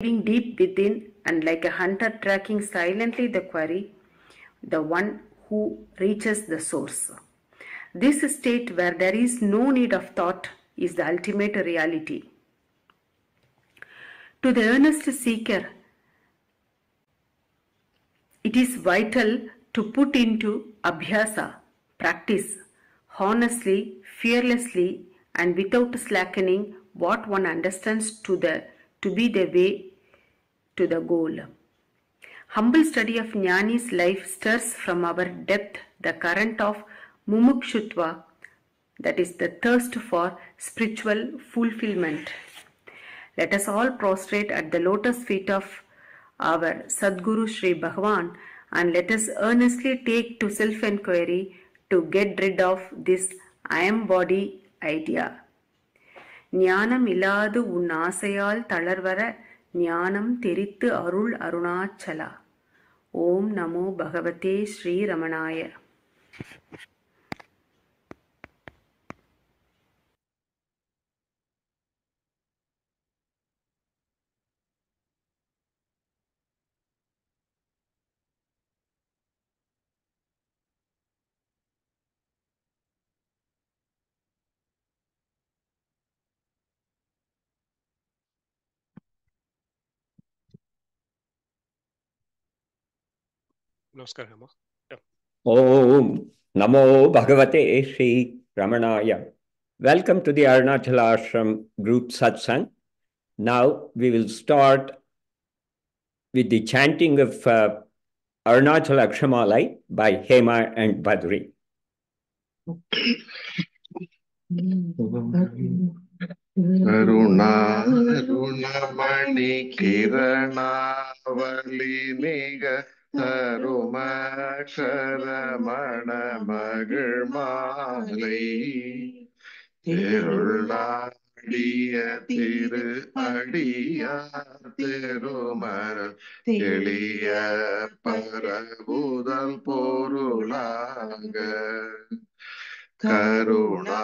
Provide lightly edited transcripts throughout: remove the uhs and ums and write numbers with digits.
Diving deep within and like a hunter tracking silently the quarry, the one who reaches the source. This state where there is no need of thought is the ultimate reality. To the earnest seeker, it is vital to put into abhyasa, practice, honestly, fearlessly, and without slackening what one understands to be the way to the goal. Humble study of Jnani's life stirs from our depth the current of mumukshutva, that is the thirst for spiritual fulfillment. Let us all prostrate at the lotus feet of our Sadguru Sri Bhagavan and let us earnestly take to self-enquiry to get rid of this I am body idea. ஞானம் இல்லாது உன் ஆசையால் தளர்வர ஞானம் தெரித்து அருள் அருணாச்சலா. ஓம் நமோ பகவதே Sri ரமணாய. Namaskar, Rama. Yeah. Om Namo Bhagavate Sri Ramanaya. Welcome to the Arunachala Ashram group satsang. Now we will start with the chanting of Arunachala Akshamalai by Hema and Badri. Aruna Arunamani Kiranavali Niga Aruma Sharamana Magarmalai Tiruladiya Tiru Adiya Tirumaral Teliya Parabudal Porulaga Karuna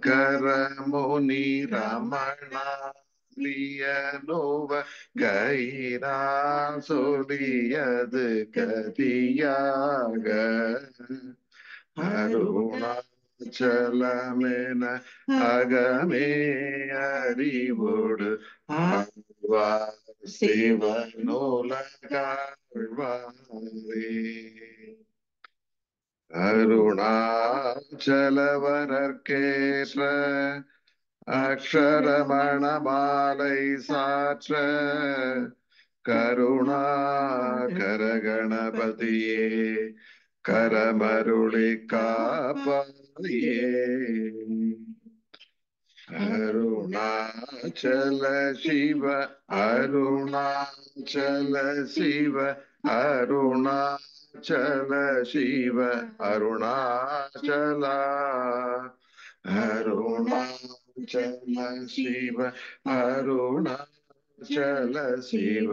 Karamuni Ramana Liyanova Gaira Soliyad Katiyaga Aruna Chalamena Agame Arivodu Ava Siva Nola Karvari அருணாச்சலவரர்க்கேற்ற Aksharamanamalai சாற்ற கருணாகரகணபதியே கரமருளி காப்பாயே Arunachal சிவ அருணாச்சல சிவ அருணாச்சல சிவ அருணாச்சலா அருணாச்சல சிவ அருணாச்சல சிவ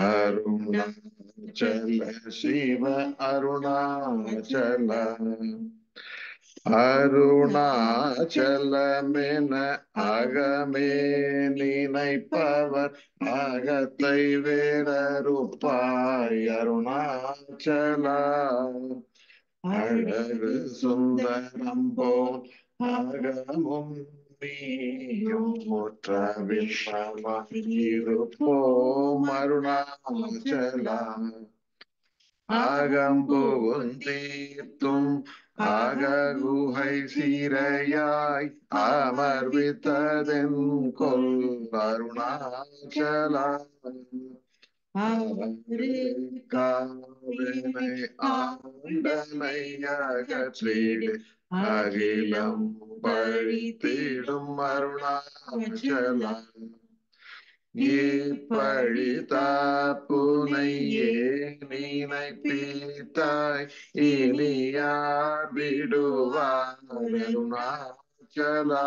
அருணாச்சல சிவ அருணாச்சல அருணாச்சலமென அகமே நினைப்பவர் அகத்தை வேறறுப்பாய் அருணாச்சலா அழகு சுந்தரம் போல் அகமும் நீயும் முற்றவில்லையிருப்போம் அருணாச்சலா அகம்புவும் தீர்த்தும் அககுகை சீரையாய் அமர்வித்ததென் கொல் அருணாச்சலா காவினை ஆண்டனை அகற்றீடு அகிலம் பழித்திடும் அருணாச்சலா இப்பழித்தாப்புனை நினைப்பீத்தாய் இனியார் விடுவார் அருணாச்சலா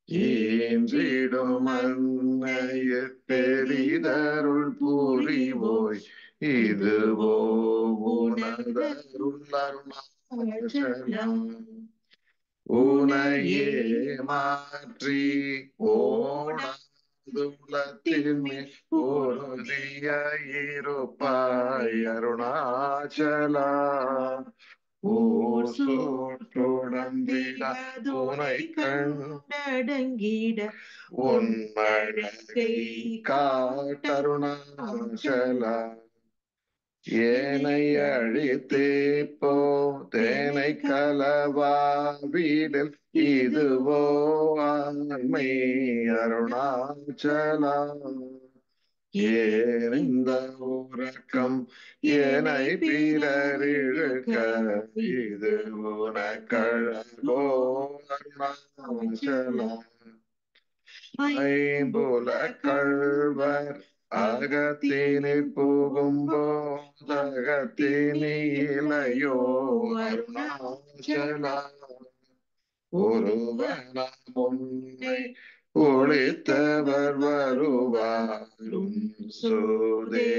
ஈன்றிடும் அன்னையர் பெரிதருள் புரிவோய் இதுவோ உனதருள் அருணாச்சலா உனையே மாற்றி ஓண மாதுளத்தின்மேல் உறுதிய இருப்பாய் அருணாச்சலா. ஊர் சூற்றுடம்பிட துணை கண்டடங்கிட உன்மழகை காட்டருணாச்சலா. ஏனை அழித்தே போ தேனை கலவாவிடில் இதுவோ ஆண்மை அருணாச்சலா. ஏனிந்த உறக்கம் ஏனை பிறரிழுக்க இது உனக்கழகோ அருணாச்சலா. ஐம்புல கள்வர் அகத்தினில் புகும்போதகத்தினிலையோ அருணாச்சலா. ஒருவன முன்னை ஒளித்தவர் வருவாரும் சோதே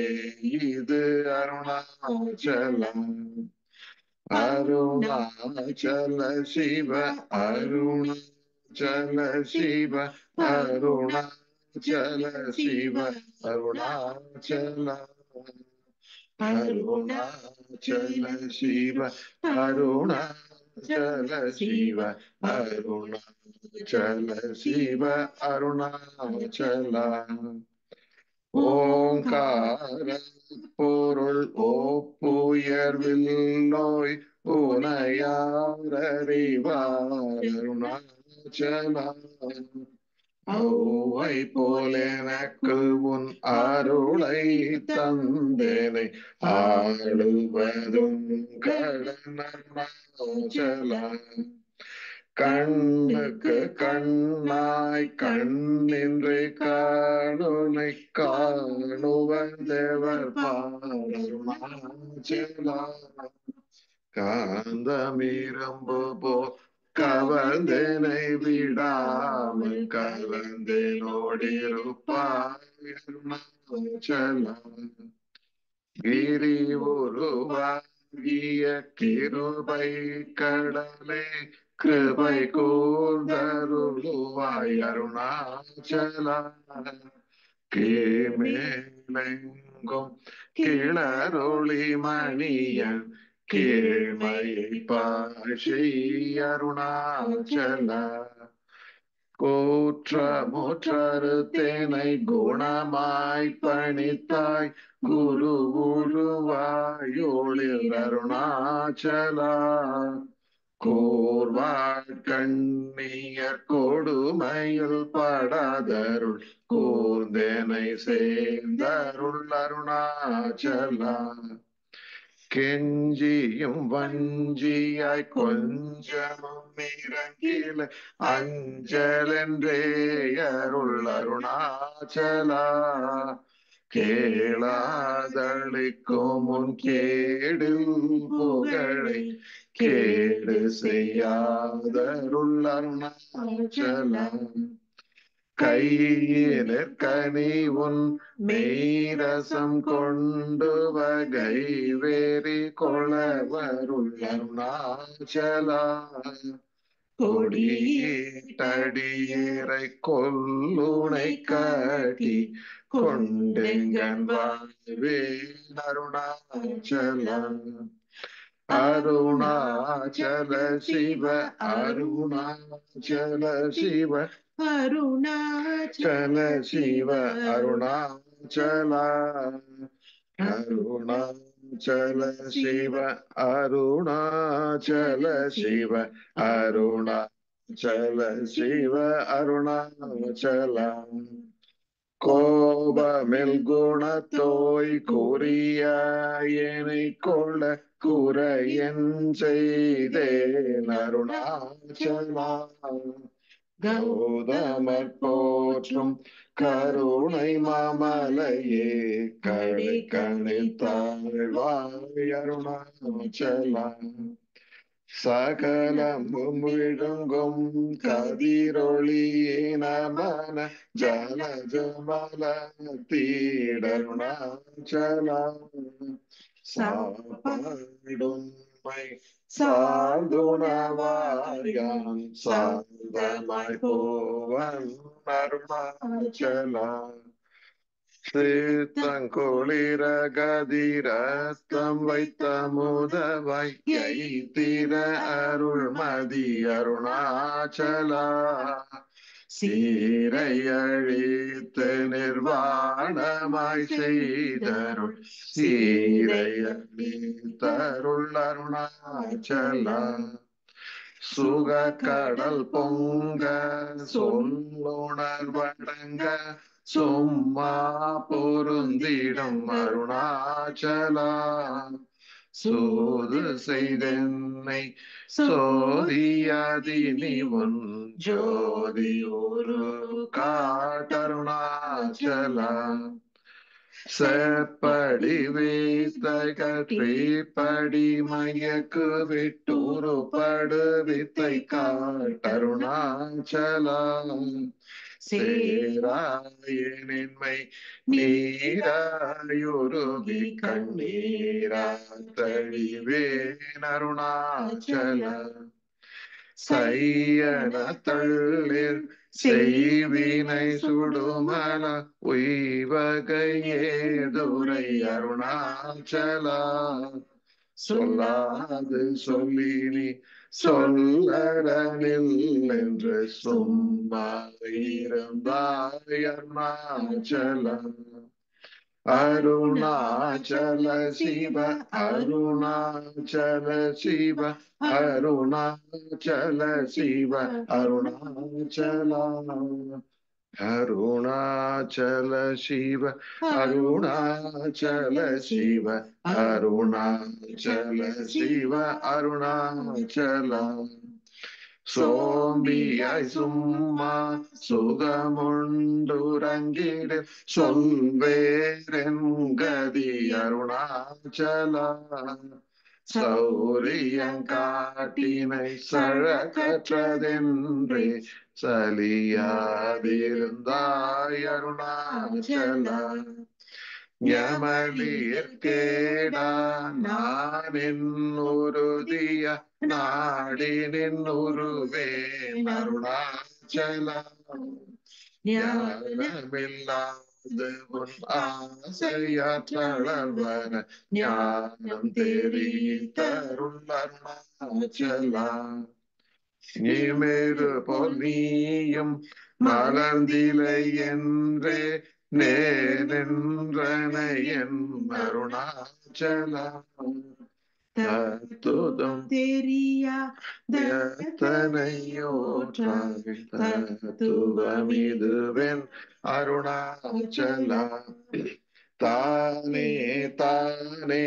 இது அருணாச்சலா. அருணாச்சல சிவ அருணாச்சல சிவ அருணாச்சல சிவ அருணாச்சல. அருணாச்சல சிவ அருணாச்சல சிவ அருணாச்சல சிவ அருணாச்சல. ஓங்கார பொருள் ஓப்புயர்வில் நோய் உனையாரறிவார் அருணாச்சலா. ஔவை போல் எனக்கு உன் அருளை தந்தேனை ஆளுவதும் கடன் அருணாச்சலா. கண்ணுக்கு கண்ணாய் கண்ணின்றி காணுனை காணுவந்தேவர் பாருணாச்சலா. காந்தமிரம்பு போ கவர்ந்தேனை விடாமல் கலந்தேனோடிருப்பாய் அருணாச்சலா. கிரி உருவாகிய கிருபை கடலே கிருபை கூர்ந்தருளுவாய் அருணாச்சலா. கீழ்மேலெங்கும் கிளரொளி மணியன் கீழ்மையை பாஷி அருணாச்சலா. கூற்றமுற்றறுத்தேனை குணமாய் பணித்தாய் குரு உருவாயோளில் அருணாச்சலா. கூர்வாள் கண்ணியர் கொடுமையில் படாதருள் கூர்ந்தேனை சேர்ந்தருள் அருணாச்சலா. கெஞ்சியும் வஞ்சியாய் கொஞ்சமும் இறங்கில அஞ்சலென்றே அருள் அருணாச்சலா. கேளாதளிக்கும் உன் கேடில் புகழை கேடு செய்யாதருள் அருணாச்சலா. கையினிற்கனி உன் மெய்ரசம் கொண்டு வகை வேறி கொளவருள் அருணாச்சலா. கொடியீட்டடியேரை கொல்லுனை காட்டி கொண்டெங்கன் வாழ்வேன் அருணாச்சலா. அருணாச்சல சிவ அருணாச்சல சிவ அருணாச்சல சிவ அருணாச்சலா. அருணாச்சல சிவ அருணாச்சல சிவ அருணாச்சல சிவ அருணாச்சலா. கோபமில் குணத்தோய் குறியாயனை கொள்ள குறையன் செய்தேன் அருணாச்சலா. கௌதமர் போற்றும் கருணை மாமலையே கடை கணித்தாழ்வாய் அருணாச்சலா. சகலமும் விழுங்கும் கதிரொளியின மன ஜலஜமல தீடருணாச்சலா. சாப்பாடும் உம்மை சார்ந்துணவாயான் சாந்தமாய் போவன் அருணாச்சலா சித்தங்குளிர கதிரஸ்தம் வைத்த முதவாய் எய்திர அருள்மதி அருணாச்சலா சீரையழித்து நிர்வாணமாய் செய்தருள் சீரையழித்தருள் அருணாச்சலா சுக கடல் பொங்க சொல்லுணர்வடங்க சும்மா பொருந்திடம் அருணாச்சலா சூது செய்தென்னை சோதியாதினி உன் ஜோதி ஒரு காட்டருணாச்சலா செப்படி வைத்த கற்றிப்படி மயக்கு விட்டூரு படு வித்தை காட்டருணாச்சலா சேராயினின்மை நீராயுருகி கண்ணீராத்தழிவேன் அருணாச்சலா சையன தள்ளில் செய்வினை சுடுமல உய்வகையேதுரை அருணாச்சலா சொல்லாது சொல்லினி சொல்லரனில் என்று சும்மா இருந்தாய் அருணாச்சலா அருணாச்சல சிவ அருணாச்சல சிவ அருணாச்சல சிவ அருணாச்சலா அருணாச்சல சிவ அருணாச்சல சிவ அருணாச்சல சிவ அருணாச்சலா சோம்பியாய் சும்மா சுகமுண்டுறங்கிடு சொல்வேரெங்கதி அருணாச்சலா சௌரியங்காட்டினை சழக்கற்றதென்றே சலியாதிருந்தாய் அருணாச்சலா ஞமலியற்கேடா நான் என்னுருதிய நாடி நின்னுருவேன் அருணாச்சலா ஞானமில்லாது உன் ஆசையாற்றளவர ஞானம் தெரித்தருள் அருணாச்சலா நீமேறு போல் நீயும் மலர்ந்திலை என்றே நேரென்றனை என் அருணாச்சலா தத்துதம் தெரியா தனையோற்றாய் தத்துவமிதுவென் அருணாச்சலா தானே தானே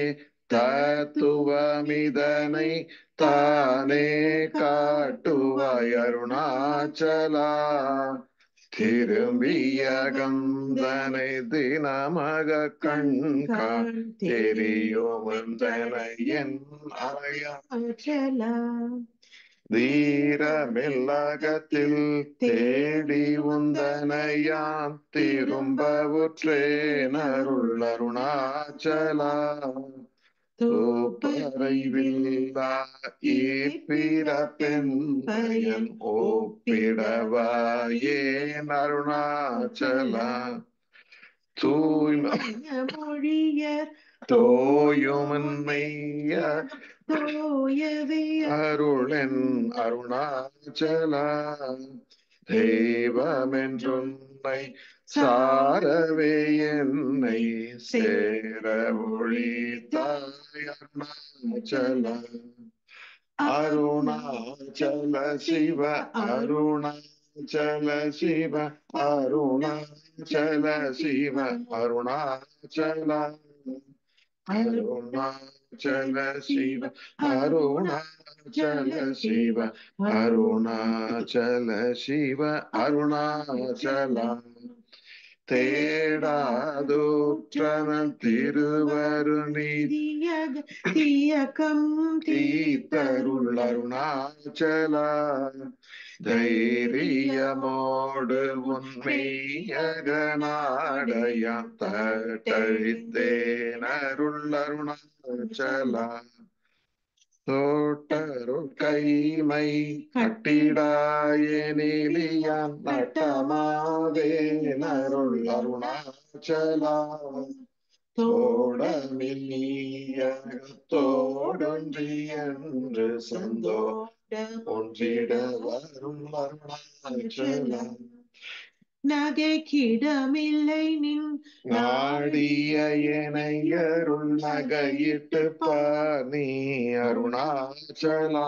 தத்துவமிதனை தானே காட்டுவாய் அருணாச்சலா திரும்பிய கந்தனை தினமக கண்காண் தெரியோமந்தனை என் அறையாச்சலா தீரமில்லகத்தில் தேடி உந்தனையான் திரும்பவுற்றேன் அருள் அருணாச்சலா தூப்பறைவில்லா ஈப்பிறப்பெண் பயன் ஒப்பிடவாயேன் அருணாச்சலா தூய்மைய மொழியர் தோயுமன்மைய தோயவே அருளென் அருணாச்சலா தெய்வமென்றுன்னை சாரவே என்னை சேர ஒழித்தாய் அருணாச்சலா அருணாச்சல சிவ அருணாச்சல சிவ அருணாச்சல சிவ அருணாச்சலா அருணாச்சல சிவ அருணாச்சல சிவ அருணாச்சல சிவ அருணாச்சலா தேடாதோற்றனன் திருவருணிதியக தீயகம் தீத்தருள் அருணாச்சலா தைரியமோடு உண்மையகனாடையான் தட்டழித்தேன் அருள் அருணாச்சலா தோட்டருள் கைமை கட்டிடாயனிலியான் நட்டமாவே நருள் அருணாச்சலா தோடமில்லியத்தோடொன்றி என்று சந்தோட ஒன்றிட வரும் அருணாச்சலம் நகைக்கிடமில்லை நின் நாடிய எனையருள் நகையிட்டு பார் நீ அருணாச்சலா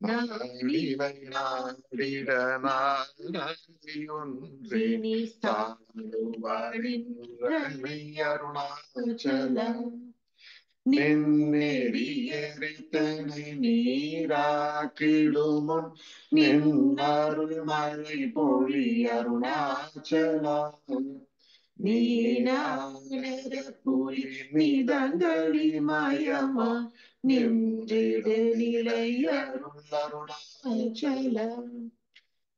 நாடினை நாடிட நாடியொன்றினி சாடுவாடின்றனை அருணாச்சலம் நின்னெறி எரித்தனை நீராக்கிடுமுன் நின்னருள் மழை பொழி அருணாச்சலம் நீனானர புலி நிதங்களி மயமா நின்றிடு நிலை அருள் அருணாச்சலம்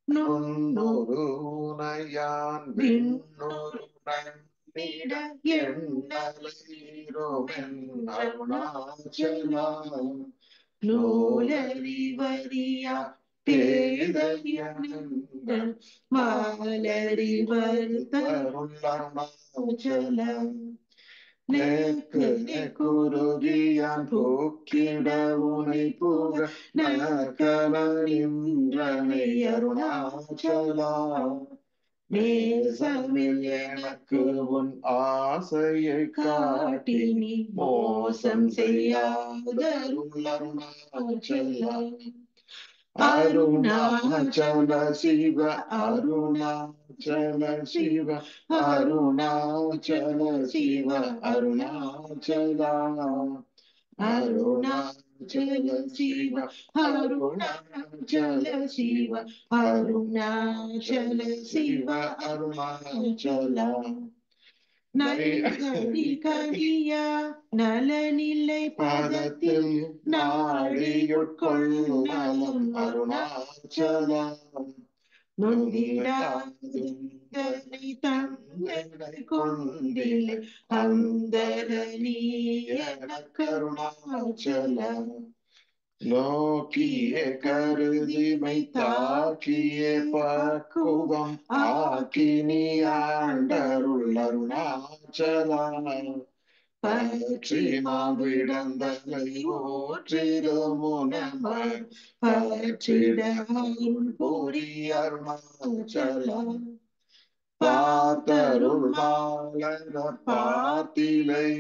நுண்ணொரு உனையான் விண்ணொரு நன்னிட எண்ணலைரோமென் அருணாச்சலம் நூலறிவறியா பேதையனந்தன் மாலறிவர் தருள் அருணாச்சலம் குருகியான் போக்கிட உனை புக நகல நின்றனை அருணாச்சலா நேசமில் எனக்கு உன் ஆசையை காட்டி நீ மோசம் செய்யாதருள் அருணாச்சலம் அருணாச்சல சிவ அருணாச்சல சிவ அருணாச்சல சிவ அருணாச்சலா அருணாச்சல சிவ அருணாச்சல சிவ அருணாச்சல சிவ அருணாச்சலா நலிகழியா நலனில்லை பதத்தில் நாடியுட்கொள்ளும் நலம் அருணாச்சலம் நொந்திடாதனை தங்களை கொண்டிலை அந்தரணி எனக்கு அருணாச்சலம் நோக்கியே கருதிமை தாக்கியே பக்குவம் ஆக்கினி ஆண்டருள் அருணாச்சலம் பற்றி மாவிடந்தலை ஓற்றிருமுனமர் பற்றிட அருள் பூரி அருணாச்சலம் பார்த்தருள் மாலர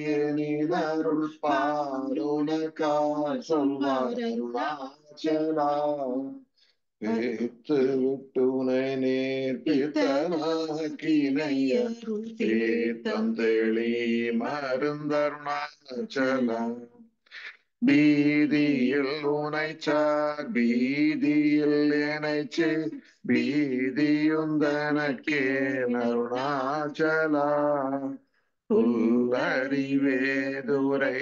பார்த்திலையனிதருள் பாருணக்கார் சொல்வார் அருணாச்சலா பேத்து விட்டுனை நேர்பித்தனாக்கினையருள் தீர்த்தம் தெளி மருந்தருணாச்சலம் பீதியில் உனைச்சார் பீதியில் எனைச்சே பீதியுந்தனக்கே அருணாச்சலா புல்லறிவேதுரை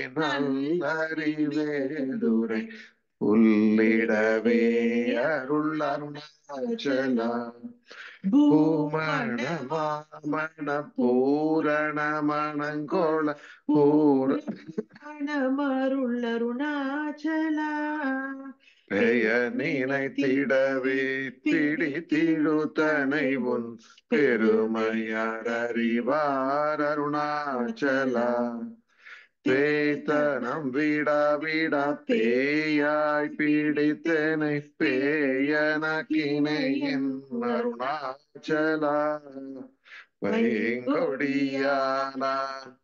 நல்லறிவேதுரை புல்லிடவே அருள் அருணாச்சலம் பூமண மாமண பூரண மணங்கோள பூரணமருள் அருணாச்சலா பெயர் நினைத்திடவே பிடித்திழுத்தனை உன் பெருமையார் அறிவார் அருணாச்சலா பேய்த்தனம் விடா விடா பேயாய் பிடித்தனை பேயனக்கினை என் அருணாச்சலா வைங்கொடியான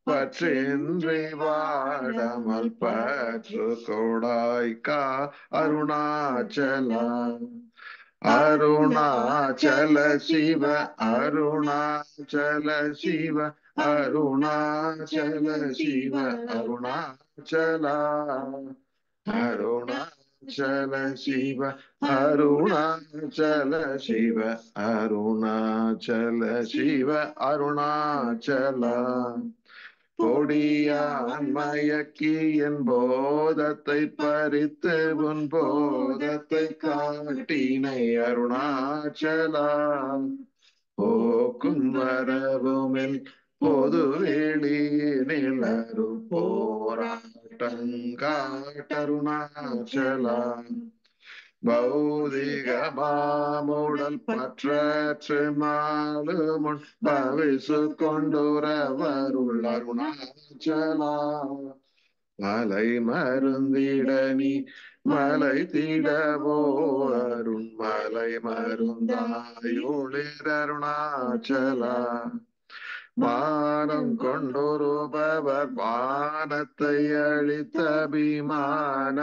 பற்றின்றி வாடாமல் பற்று கொடாய்க்கா அருணாச்சலா அருணாச்சல சிவ அருணாச்சல சிவ அருணாச்சல சிவ அருணாச்சலா அருணாச்சல சிவ அருணாச்சல சிவ அருணாச்சல சிவ அருணாச்சலா பொடியான் மயக்கி என் போதத்தை பறித்து உன் போதத்தை காட்டினை அருணாச்சலா போக்கும் வரவுமில் பொது வெளியினில் அரு போராட்ட ஓட்டங்காட்டருணாச்சலா பௌதிகமாமுடல் பற்றற்று மாலுமுன் பவிசு கொண்டுறவருள் அருணாச்சலா மலை மருந்திட நீ மலை திடவோ அருண் மலை மருந்தாயுளிர் அருணாச்சலா மானம் கொண்டொருபவர் வானத்தை அழித்த அபிமானமில்லாதொழில்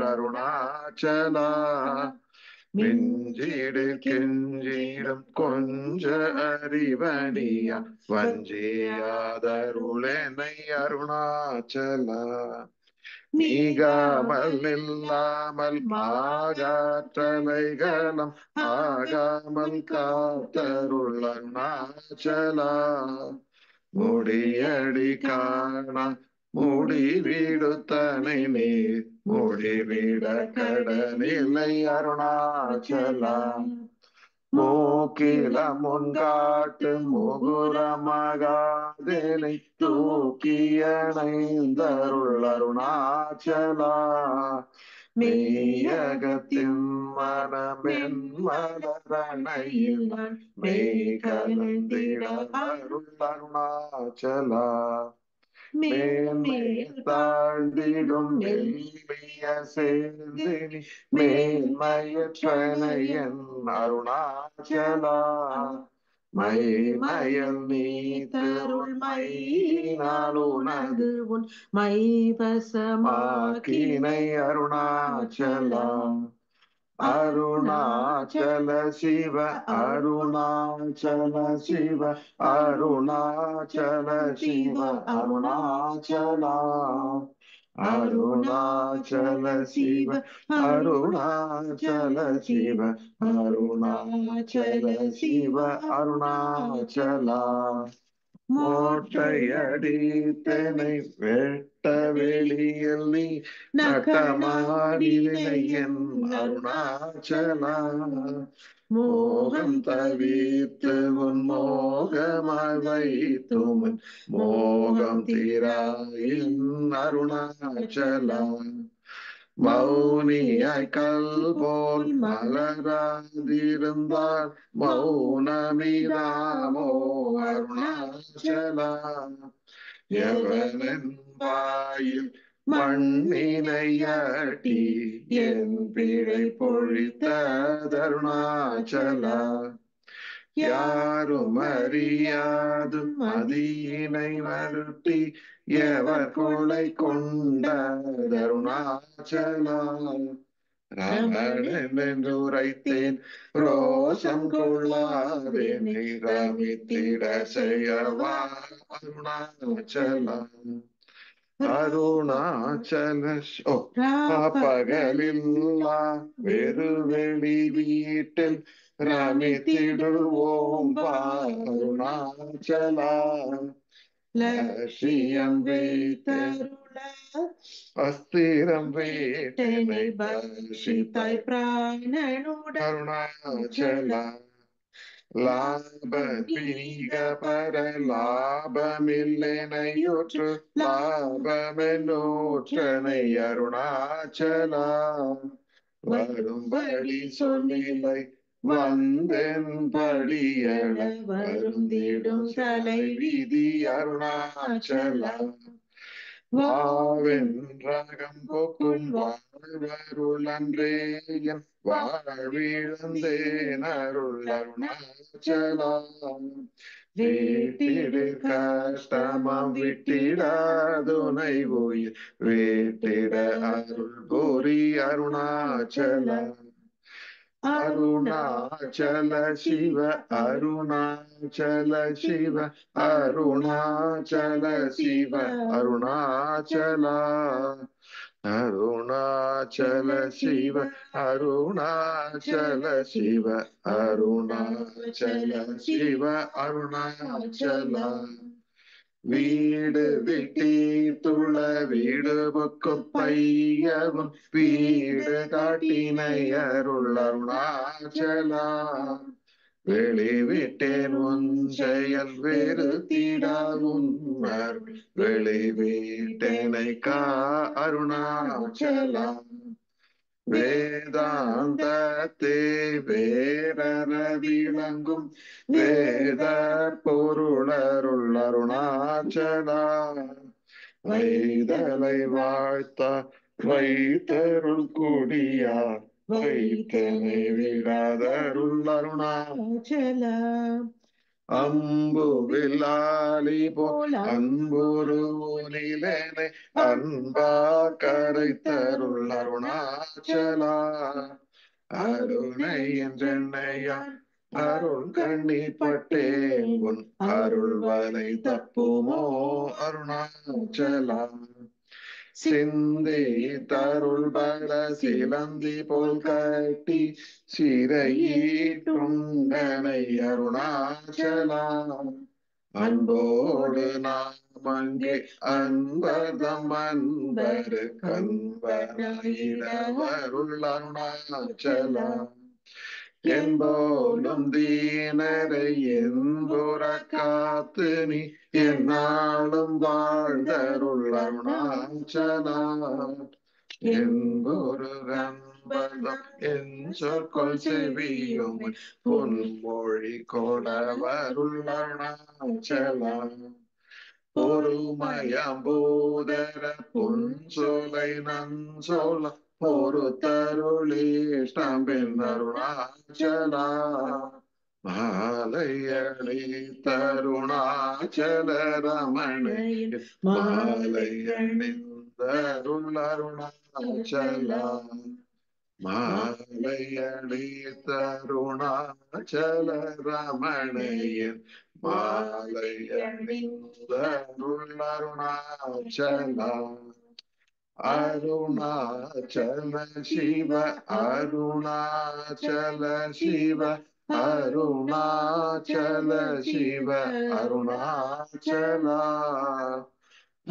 அருணாச்சலா மிஞ்சிடு கெஞ்சிடும் கொஞ்ச அறிவணியா வஞ்சியாதருளெனை அருணாச்சலா நீகாமல் நில்லாமல் ஆகாற்றலைகளம் ஆகாமல் காத்தருள் அருணாச்சலா முடியடி காணா முடிவிடுத்தனை நீர் முடிவிட கடனில்லை அருணாச்சலா மூக்கில முன்காட்டு முகுரமகாதேனை தூக்கியணைந்தருள் அருணாச்சலா மெய்யகத்தின் மனமென் மலரணையில் மெய் கலந்திட அருள் அருணாச்சலா மேன்மேல் தாழ்ந்திடும் மெல்லிய சேர்ந்தினி மேன்மயற்றனை என் அருணாச்சலா மைமயல் நீ தருள் மையினால் உனது உன் மைவசமாக்கினை அருணாச்சலா அருணாச்சல சிவ அருணாச்சல சிவ அருணாச்சல சிவ அருணாச்சலா அருணாச்சல சிவ அருணாச்சல சிவ அருணாச்சல சிவ அருணாச்சலா மோட்டையடித்தனை வெட்ட வெளியில் நீ நட்டமாடினை என் அருணாச்சலா மோகம் தவித்து உன் மோகமாய் வைத்துமன் மோகம் தீராயின் அருணாச்சலா மௌனியாய் கல் போல் மலராதிருந்தால் மௌனமிதாமோ அருணாச்சலா எவனன் வாயில் மண்ணினையாட்டி என் பிழை பொழித்த அருணாச்சலா யாரும் அறியாது மதியினை மருட்டி எவர் கொலை கொண்ட அருணாச்சலா ரமணன் என்று உரைத்தேன் ரோஷம் கொள்ளாதேனை ரமித்திட செய்யவா அருணாச்சலா அருணாச்சல பகலில்லா வெறுவெளி வீட்டில் ரமித்திடுவோம் அருணாச்சலா லட்சியம் வைத்தருள அஸ்திரம் வேட்டனை பர்ஷித்தாய் பிராணனுடன் அருணாச்சலா லாப பீக பர லாபமில்லைனையுற்று லாபமென்னூற்றனை அருணாச்சலா வரும்படி சொல்லிலை வந்தென் படியள வருந்திடும் தலை விதி அருணாச்சலா வாவென்றகம் போக்கும் வாழ்வருளன்றே என் வாழ்விழந்தேன் அருள் அருணாச்சலா வீட்டிடு கஷ்டமம் விட்டிடாதுனை உயிர் வீட்டிட அருள் புரி அருணாச்சலா அருணாச்சல சிவ அருணாச்சல சிவ அருணாச்சல சிவ அருணாச்சலா அருணாச்சல சிவ அருணாச்சல சிவ அருணாச்சல சிவ அருணாச்சலா வீடு விட்டீர்த்துள்ள வீடு புக்கு பையவும் வீடு காட்டினை அருள் அருணாச்சலா வெளிவிட்டேன் உன் செயல் வெறுத்திடாகும் வெளிவிட்டேனை அருணாச்சலா வேதாந்தத்தை வேறற விளங்கும் வேத பொருளருள் அருணாச்சலா வைதலை வாழ்த்த வைத்தருள் கூடியா வைத்தனை விடாதருள் அருணாச்சலா அம்பு வில்லாலி போல் அன்புருவிலேனை அன்பா கரை தருள் அருணாச்சலா அருணை என்றென்னையான் அருள் கண்ணீர் பட்டேன் உன் அருள் வலை தப்புமோ அருணாச்சலா சிந்தி தருள் பல சிலந்தி போல் கட்டி சிறையீட்டுண்டனை அருணாச்சலா அன்போடு நாம் அங்கே அன்பர்தம் அன்பரு கண்பராயிரவருள் அருணாச்சலா என்போலும் தீனரை என்புற காத்து நீ என்னாலும் வாழ்ந்தருள் அருணாச்சலா என்பொரு கண்பதம் என் சொற்கொள் செவியும் பொன்மொழி கொடவருள் அருணாச்சலா பொறுமயம்பூதர புன்சொலை நன்சொல பொறுத்தருளீஷ்டம் அருணாச்சலா மாலையடி தருணாச்சல ரமணையில் மாலையணிந்தருள் அருணாச்சலா மாலையடி தருணாச்சல ரமணையில் மாலையணிந்தருள் அருணாச்சலா அருணாச்சல சிவ அருணாச்சல சிவ அருணாச்சல சிவ அருணாச்சலா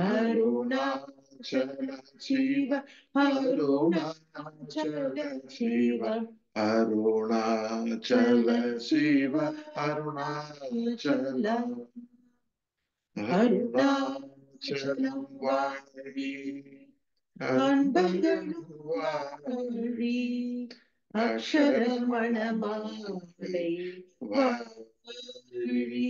அருணாச்சல சிவ அருணாச்சல சிவ அருணாச்சல சிவ அருணாச்சலா அருணாச்சலம் வாழி அன்பர்கள் வாழி அக்ஷரமணமாலை வாழி.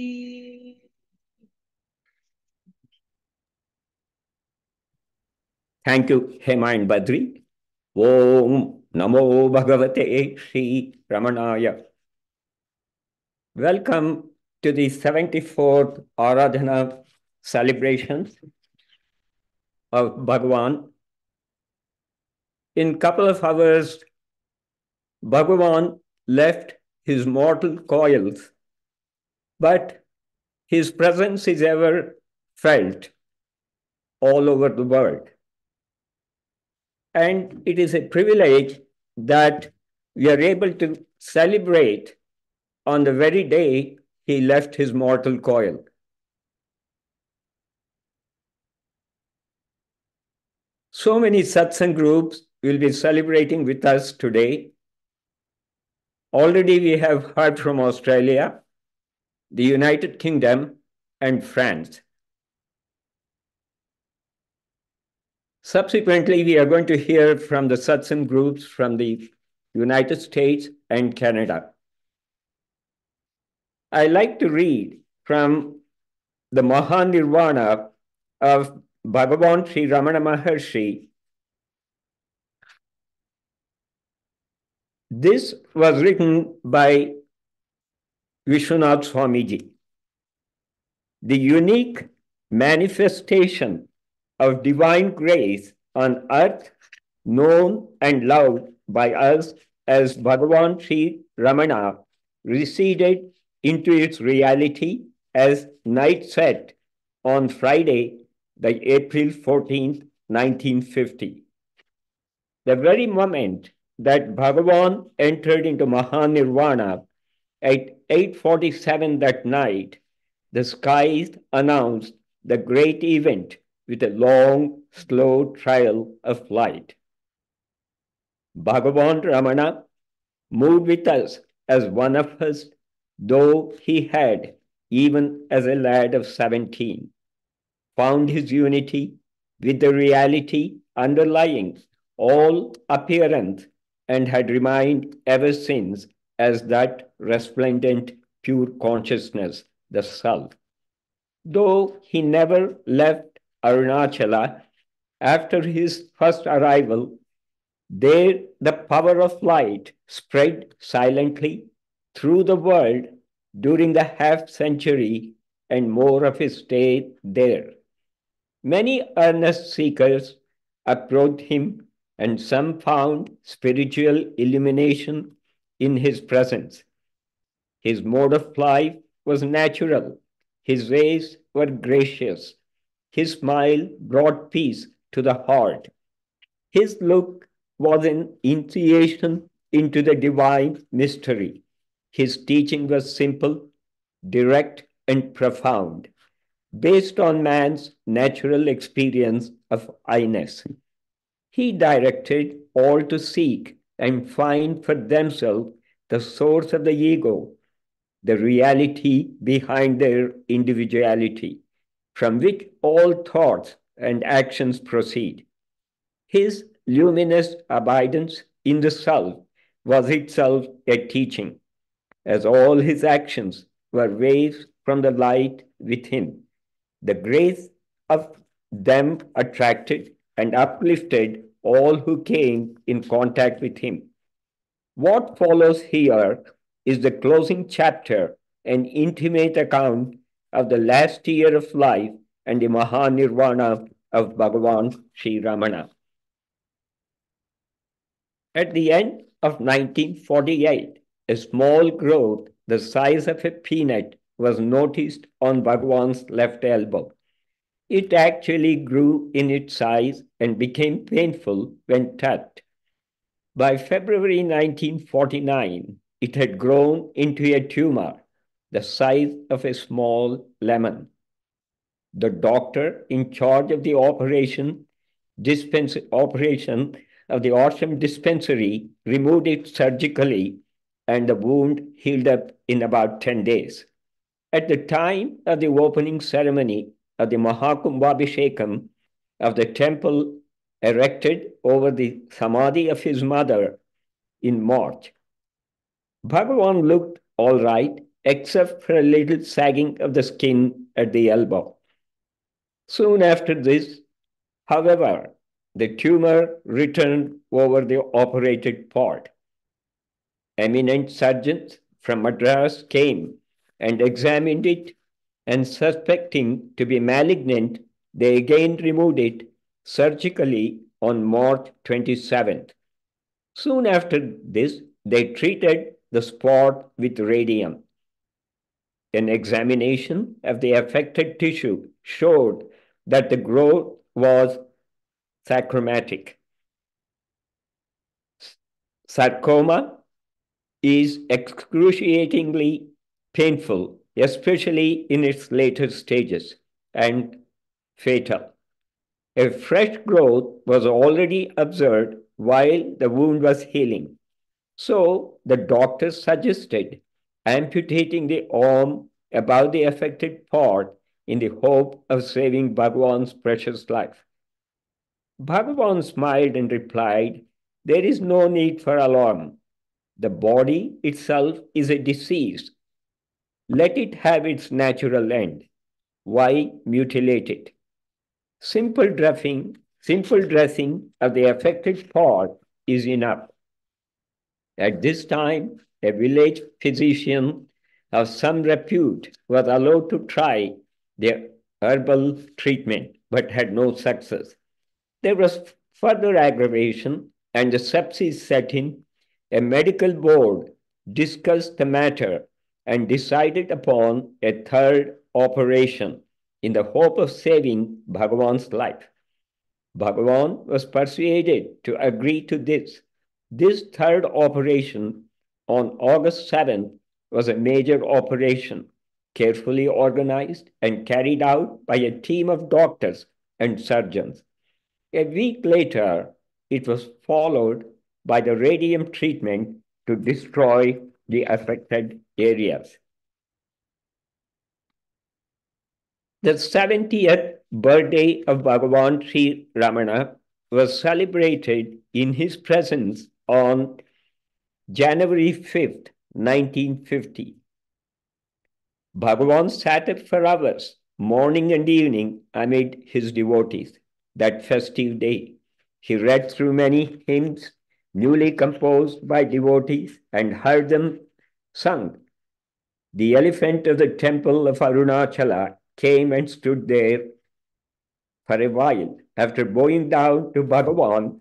Thank you, Hema and Badri. Om Namo Bhagavate Sri Ramanaya. Welcome to the 74th Aradhana celebrations of Bhagavan. In a couple of hours, Bhagavan left his mortal coils, but his presence is ever felt all over the world. And it is a privilege that we are able to celebrate on the very day he left his mortal coil. So many satsang groups will be celebrating with us today. Already we have heard from Australia, the United Kingdom, and France. Subsequently, we are going to hear from the satsang groups from the United States and Canada. I like to read from the Mahanirvana of Bhagavan Sri Ramana Maharshi. This was written by Vishwanath Swamiji. The unique manifestation of divine grace on earth, known and loved by us as Bhagavan Sri Ramana, receded into its reality as night set on Friday, the April 14th, 1950. The very moment that Bhagavan entered into Mahanirvana at 8:47 that night, the skies announced the great event with a long, slow trail of light. Bhagavan Ramana moved with us as one of us though he had, even as a lad of 17, found his unity with the reality underlying all appearance and had remained ever since as that resplendent pure consciousness, the self. Though he never left Arunachala after his first arrival, there the power of light spread silently through the world during the half century and more of his stay there. Many earnest seekers approached him, and some found spiritual illumination in his presence. His mode of life was natural, his ways were gracious, his smile brought peace to the heart. His look was an initiation into the divine mystery. His teaching was simple, direct, and profound, based on man's natural experience of I-ness. He directed all to seek and find for themselves the source of the ego, the reality behind their individuality, from which all thoughts and actions proceed. His luminous abidance in the self was itself a teaching, as all his actions were waves from the light within. The grace of them attracted and uplifted all who came in contact with him. What follows here is the closing chapter, an intimate account of the last year of life and the Mahanirvana of Bhagavan Sri Ramana. At the end of 1948, a small growth the size of a peanut was noticed on Bhagavan's left elbow. It actually grew in its size and became painful when touched. By February 1949, it had grown into a tumor the size of a small lemon. The doctor in charge of the operation of the Ashram dispensary removed it surgically, and the wound healed up in about 10 days. At the time of the opening ceremony of the Mahakumbhabhishekam of the temple erected over the samadhi of his mother in March, Bhagavan looked all right, except for a little sagging of the skin at the elbow. Soon after this, however, the tumor returned over the operated part. Eminent surgeons from Madras came and examined it, and suspecting to be malignant, they again removed it surgically on March 27th. Soon after this, they treated the spot with radium. An examination of the affected tissue showed that the growth was sarcomatic. Sarcoma is excruciatingly painful, especially in its later stages, and fatal. A fresh growth was already observed while the wound was healing. So the doctor suggested amputating the arm above the affected part in the hope of saving Bhagavan's precious life. Bhagavan smiled and replied, "There is no need for alarm. The body itself is a disease. Let it have its natural end. Why mutilate it? Simple dressing of the affected part is enough." At this time, a village physician of some repute was allowed to try the herbal treatment, but had no success. There was further aggravation, and the sepsis set in. A medical board discussed the matter and decided upon a third operation in the hope of saving Bhagavan's life. Bhagavan was persuaded to agree to this. This third operation on August 7th was a major operation, carefully organized and carried out by a team of doctors and surgeons. A week later, it was followed by the radium treatment to destroy the affected areas. The 70th birthday of Bhagavan Sri Ramana was celebrated in his presence on January 5th, 1950. Bhagavan sat up for hours, morning and evening, amid his devotees. That festive day, he read through many hymns newly composed by devotees and heard them sung. The elephant of the temple of Arunachala came and stood there for a while after bowing down to Bhagavan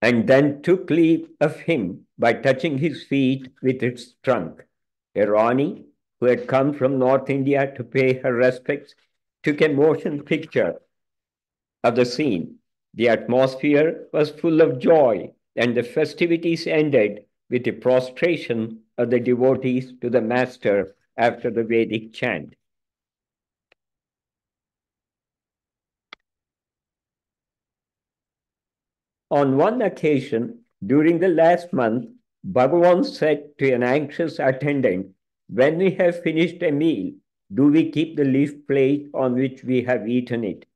and then took leave of him by touching his feet with its trunk. A Rani, who had come from North India to pay her respects, took a motion picture of the scene. The atmosphere was full of joy, and the festivities ended with a prostration of the devotees to the master after the Vedic chant. On one occasion, during the last month, Bhagavan said to an anxious attendant, "When we have finished a meal, do we keep the leaf plate on which we have eaten it?"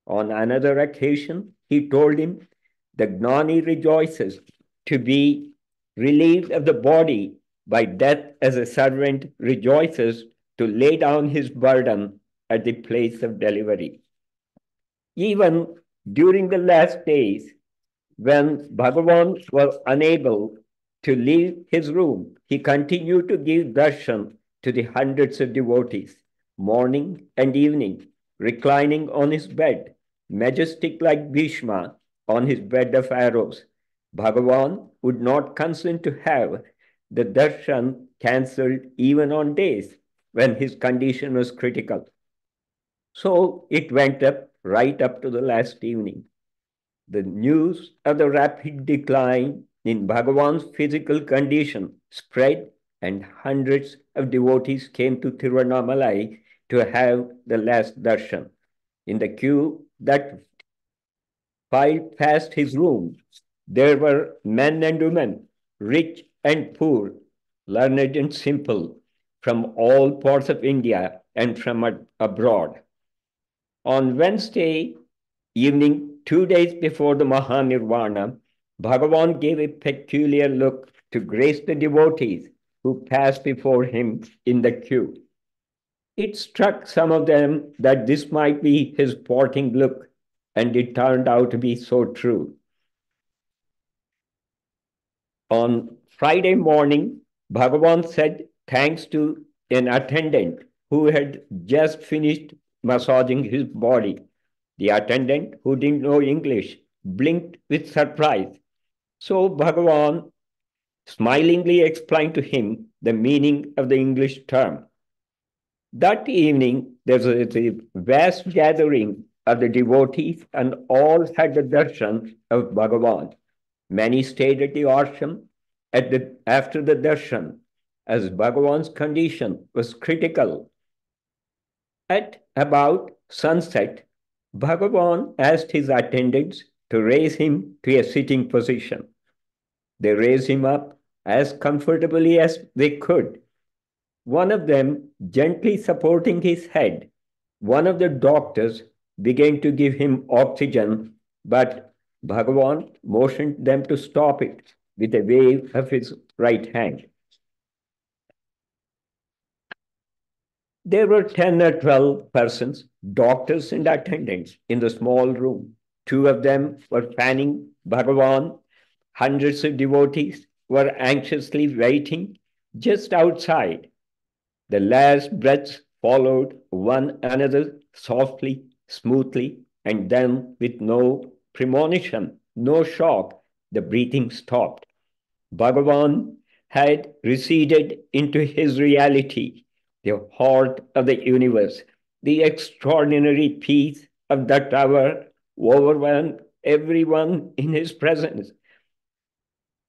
On another occasion, he told him, "The Gnani rejoices to be relieved of the body by death as a servant rejoices to lay down his burden at the place of delivery." Even during the last days, when Bhagavan was unable to leave his room, he continued to give darshan to the hundreds of devotees, morning and evening, reclining on his bed, majestic like Bhishma on his bed of arrows. Bhagavan would not consent to have the darshan cancelled even on days when his condition was critical. So it went up right up to the last evening. The news of the rapid decline in Bhagavan's physical condition spread, and hundreds of devotees came to Tiruvannamalai to have the last darshan. In the queue that filed past his room, there were men and women, rich and poor, learned and simple, from all parts of India and from abroad. On Wednesday evening, 2 days before the Mahanirvana, Bhagavan gave a peculiar look to grace the devotees who passed before him in the queue. It struck some of them that this might be his parting look, and it turned out to be so true. On Friday morning, Bhagavan said thanks to an attendant who had just finished massaging his body. The attendant, who didn't know English, blinked with surprise. So Bhagavan smilingly explained to him the meaning of the English term. That evening, there was a vast gathering of the devotees, and all had the darshan of Bhagavan. Many stayed at the ashram after the darshan, as Bhagavan's condition was critical. At about sunset, Bhagavan asked his attendants to raise him to a sitting position. They raised him up as comfortably as they could, one of them gently supporting his head. One of the doctors began to give him oxygen, but Bhagavan motioned them to stop it with a wave of his right hand. There were 10 or 12 persons, doctors and attendants, in the small room. Two of them were fanning Bhagavan. Hundreds of devotees were anxiously waiting just outside. The last breaths followed one another softly, smoothly, and then with no premonition, no shock, the breathing stopped. Bhagavan had receded into his reality, the heart of the universe. The extraordinary peace of that hour overwhelmed everyone in his presence.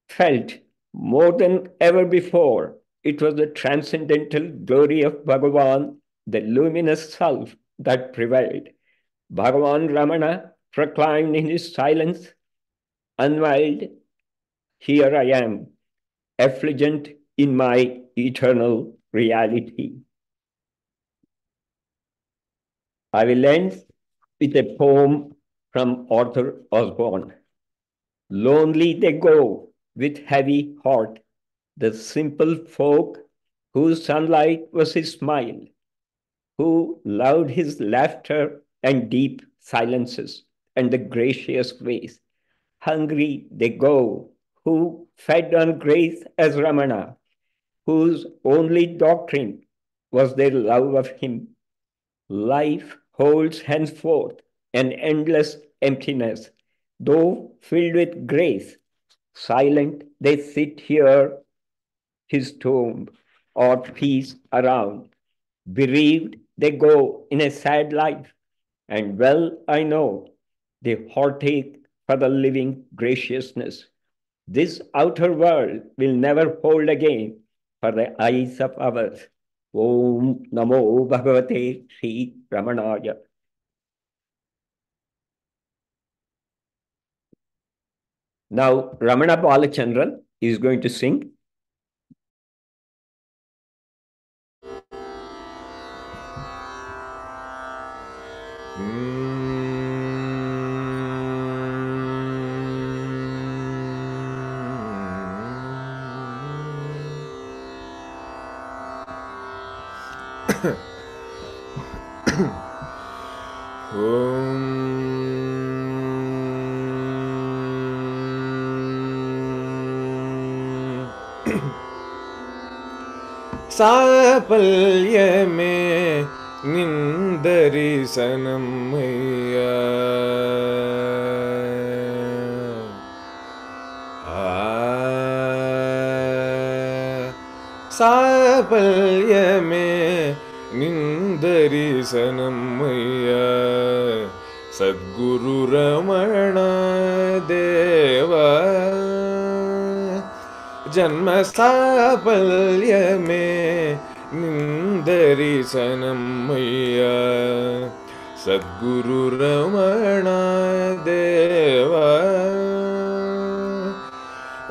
Felt more than ever before, it was the transcendental glory of Bhagavan, the luminous self that prevailed. Bhagavan Ramana proclaimed in his silence, unveiled, "Here I am, effulgent in my eternal reality." I will end with a poem from Arthur Osborne. Lonely they go with heavy heart, the simple folk whose sunlight was his smile, who loved his laughter and deep silences and the gracious ways. Hungry they go, who fed on grace as Ramana, whose only doctrine was their love of him. Life holds henceforth an endless emptiness, though filled with grace. Silent they sit here, his tomb, or peace around. Bereaved they go in a sad life, and well I know the heartache for the living graciousness. This outer world will never hold again for the eyes of others. Om Namo Bhagavate Sri Ramanaya. Now, Ramana Balachandran is going to sing. சாபல்யமே நிந்தரிசனம்மையா சாபல்யமே நிந்தரிசனம்மையா Sadhguru Ramana தேவா ஜன்ம சாபல்யமே நிந்தரிசனம்மையா சத்குரு ரமண தேவா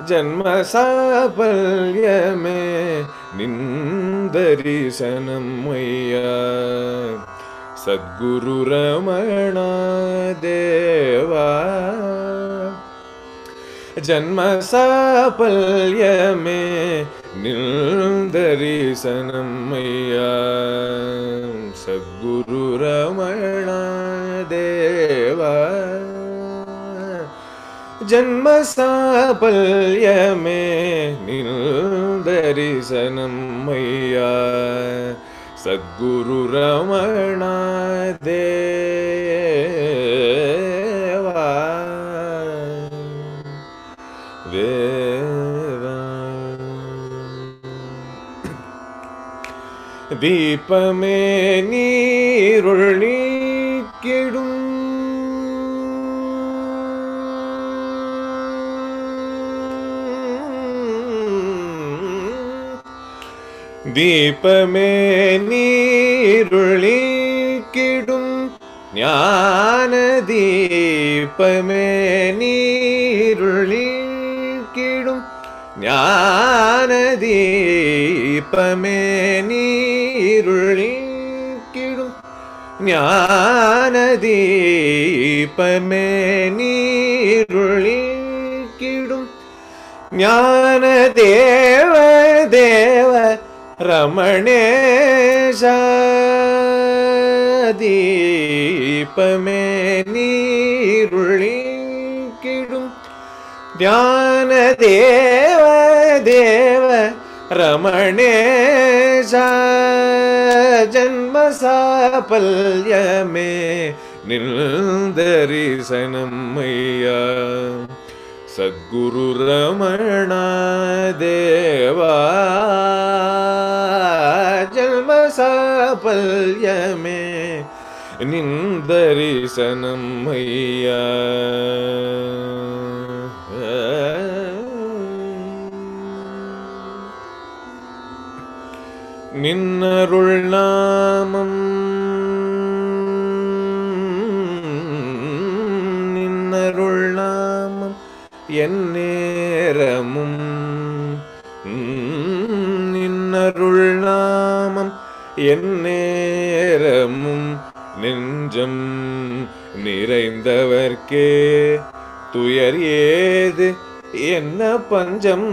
ஜன்ம சாபல்யமே நிந்தரிசனம்மையா சத்குரு ரமண தேவா ஜன்ம சாபல்யமே நிந்தரிசனம்மையா சத்குரு ரமண தேவா ஜன்ம சாபல்யமே நிந்தரிசனம்மையா சத்குரு ரமண தேவா தீபமே நீருள் நீக்கிடும் தீபமே நீருள் நீக்கிடும் ஞான தீபமே நீருள் நீக்கிடும் ஞான தீபமே நீருள் நீக்கிடும் ஞான தீபமே நீருள் நீக்கிடும் ஞான தேவ தேவ ரமணேஷ தீபமே நீருள் நீக்கிடும் ஞான தேவ தேவ ரமணேஷ ஜன்ம சாபல்யமே நிந்தரிசனம்மையா சத்குரு ரமண தேவா ஜன்ம சாபல்யமே நிந்தரிசனம்மையா நின்னருள் நாமம் நின்னருள் நாமம் என் நேரமும் நின்னருள் நாமம் எந்நேரமும் நெஞ்சம் நிறைந்தவர்க்கே துயர் ஏது என்ன பஞ்சம்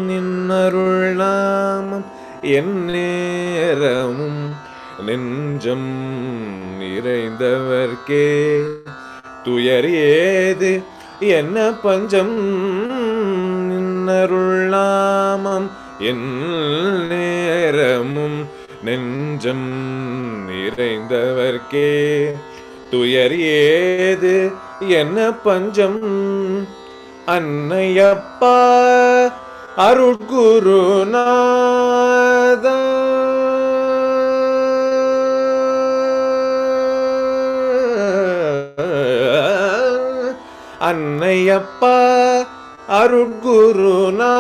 நின்னருள் நாமம் எந்நேரமும் நெஞ்சம் நிறைந்தவர்க்கே துயர் ஏது என்ன பஞ்சம் நின்னருள் நாமம் எந்நேரமும் நெஞ்சம் நிறைந்தவர்க்கே துயர் ஏது என்ன பஞ்சம் அன்னையப்பா அருட்குருநாதா அன்னையப்பா அருட்குருநாதா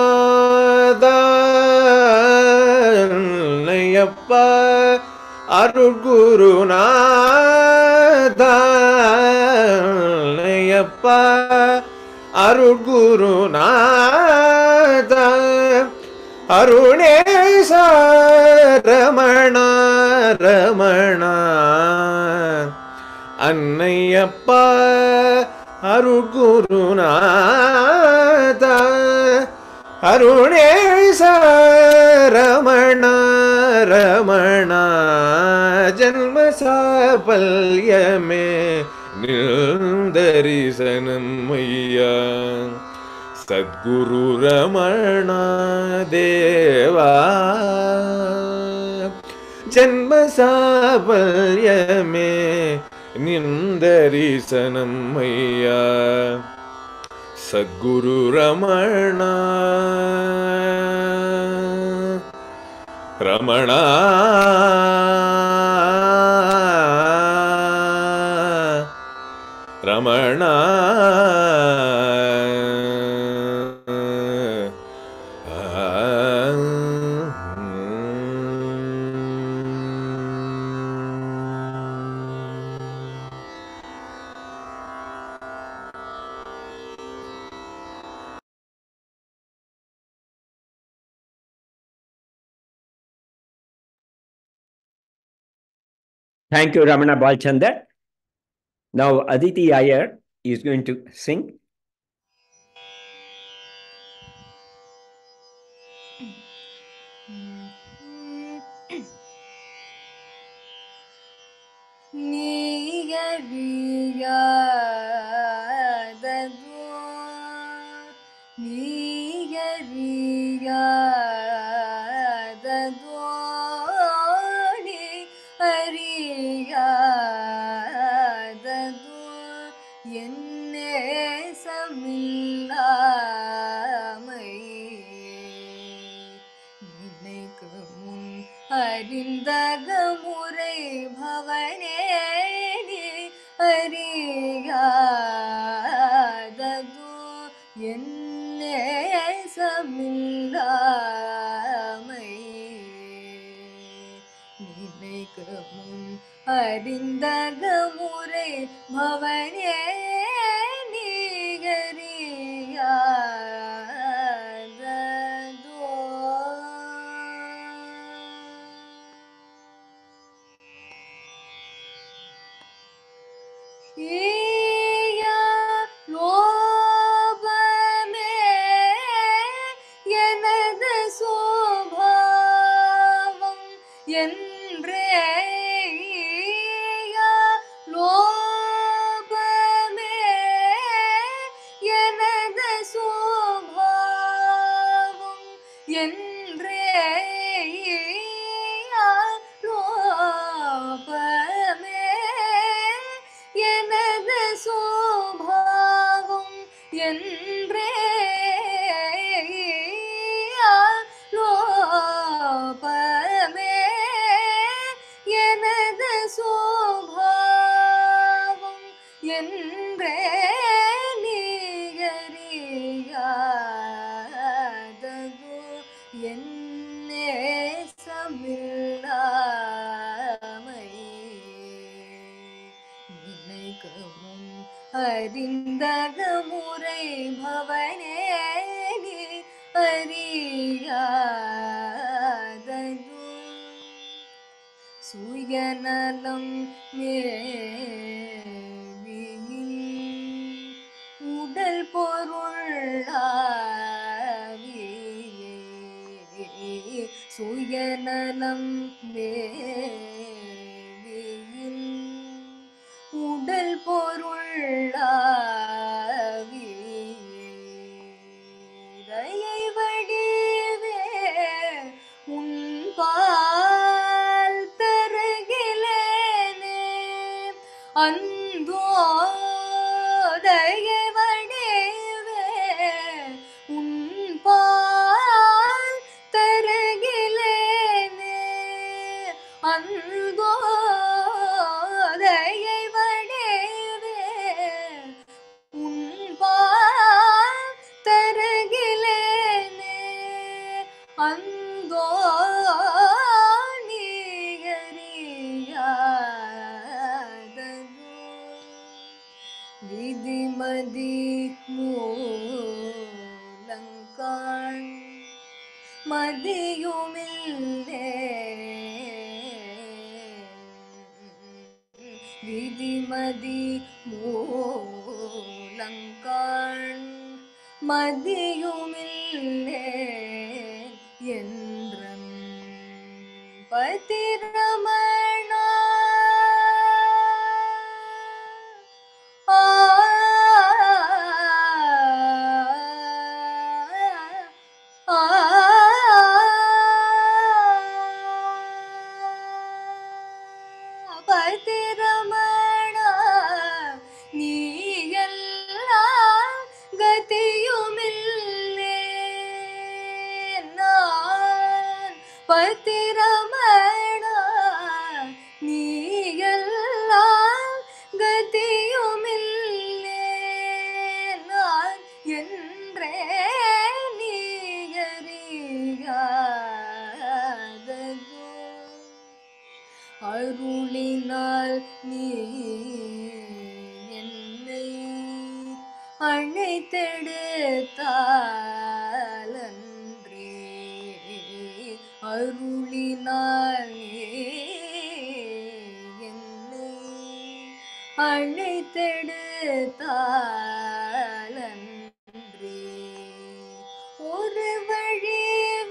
அன்னையப்பா அருட்குருநாதா அன்னையப்பா அருட்குருநாதா அருணேச ரமண ரமண அன்னையப்பா அருட்குருநாதா அருணேச ரமண ரமண ஜன்ம சாபல்யமே நிர்தரிசனம் ஐயா சத்குரு ரமண தேவா ஜன்ம சாபல்யமே நிர்தரிசனம் ஐயா Sadhguru Ramana Ramana Ramana Thank you, Ramana Balchandar. Now, Aditi Iyer is going to sing. அறிந்தகமுறை பவனேனி அறியாததோ என்னே சமில்லாமை நினைக்கு முன் அறிந்தகமுறை பவனேனி அறியாததோ ஈயா லோபமே எனது சுபாவம் என்றே ஈயா லோபமே எனது சுபாவம் என்றே ஈயா லோபமே எனது சுபாவம் என்றே லோபமே எனது சுபாவம் என்றே நீகறியாததோ என்னே சமில்லாமை நினைக்கு முன் அறிந்தகமுறை பவனேனி அறியாததோ சுயநலம் மேவியில் உடல் பொருளாவியே சுயநலம் மேவியில் உடல் பொருளாவியே தயை வடிவே உன் பால் தருகிலேனே அந்தோ தயை வடிவே உன் பால் தருகிலேனே அந்தோ தயை வடிவே உன் பால் தருகிலேனே அந்தோ நீகறியாததோ விதிமதி மூலங்காண் மதியுமில்லே விதிமதி மூலங்காண் மதியுமில்லே என்றம் பதிரமணா ஆ ஆ பதிரமணா நீ எல்லாம் கதியுமில்லே நான் பதிரமணா நீ எல்லாம் கதியுமில்லே நான் என்றே நீகறியாததோ அருளினால் நீ என்னை அழைத்தெடுத்தாலன்றே அருளினால் நீ என்னை அழைத்தெடுத்தாலன்றே ஒரு வழி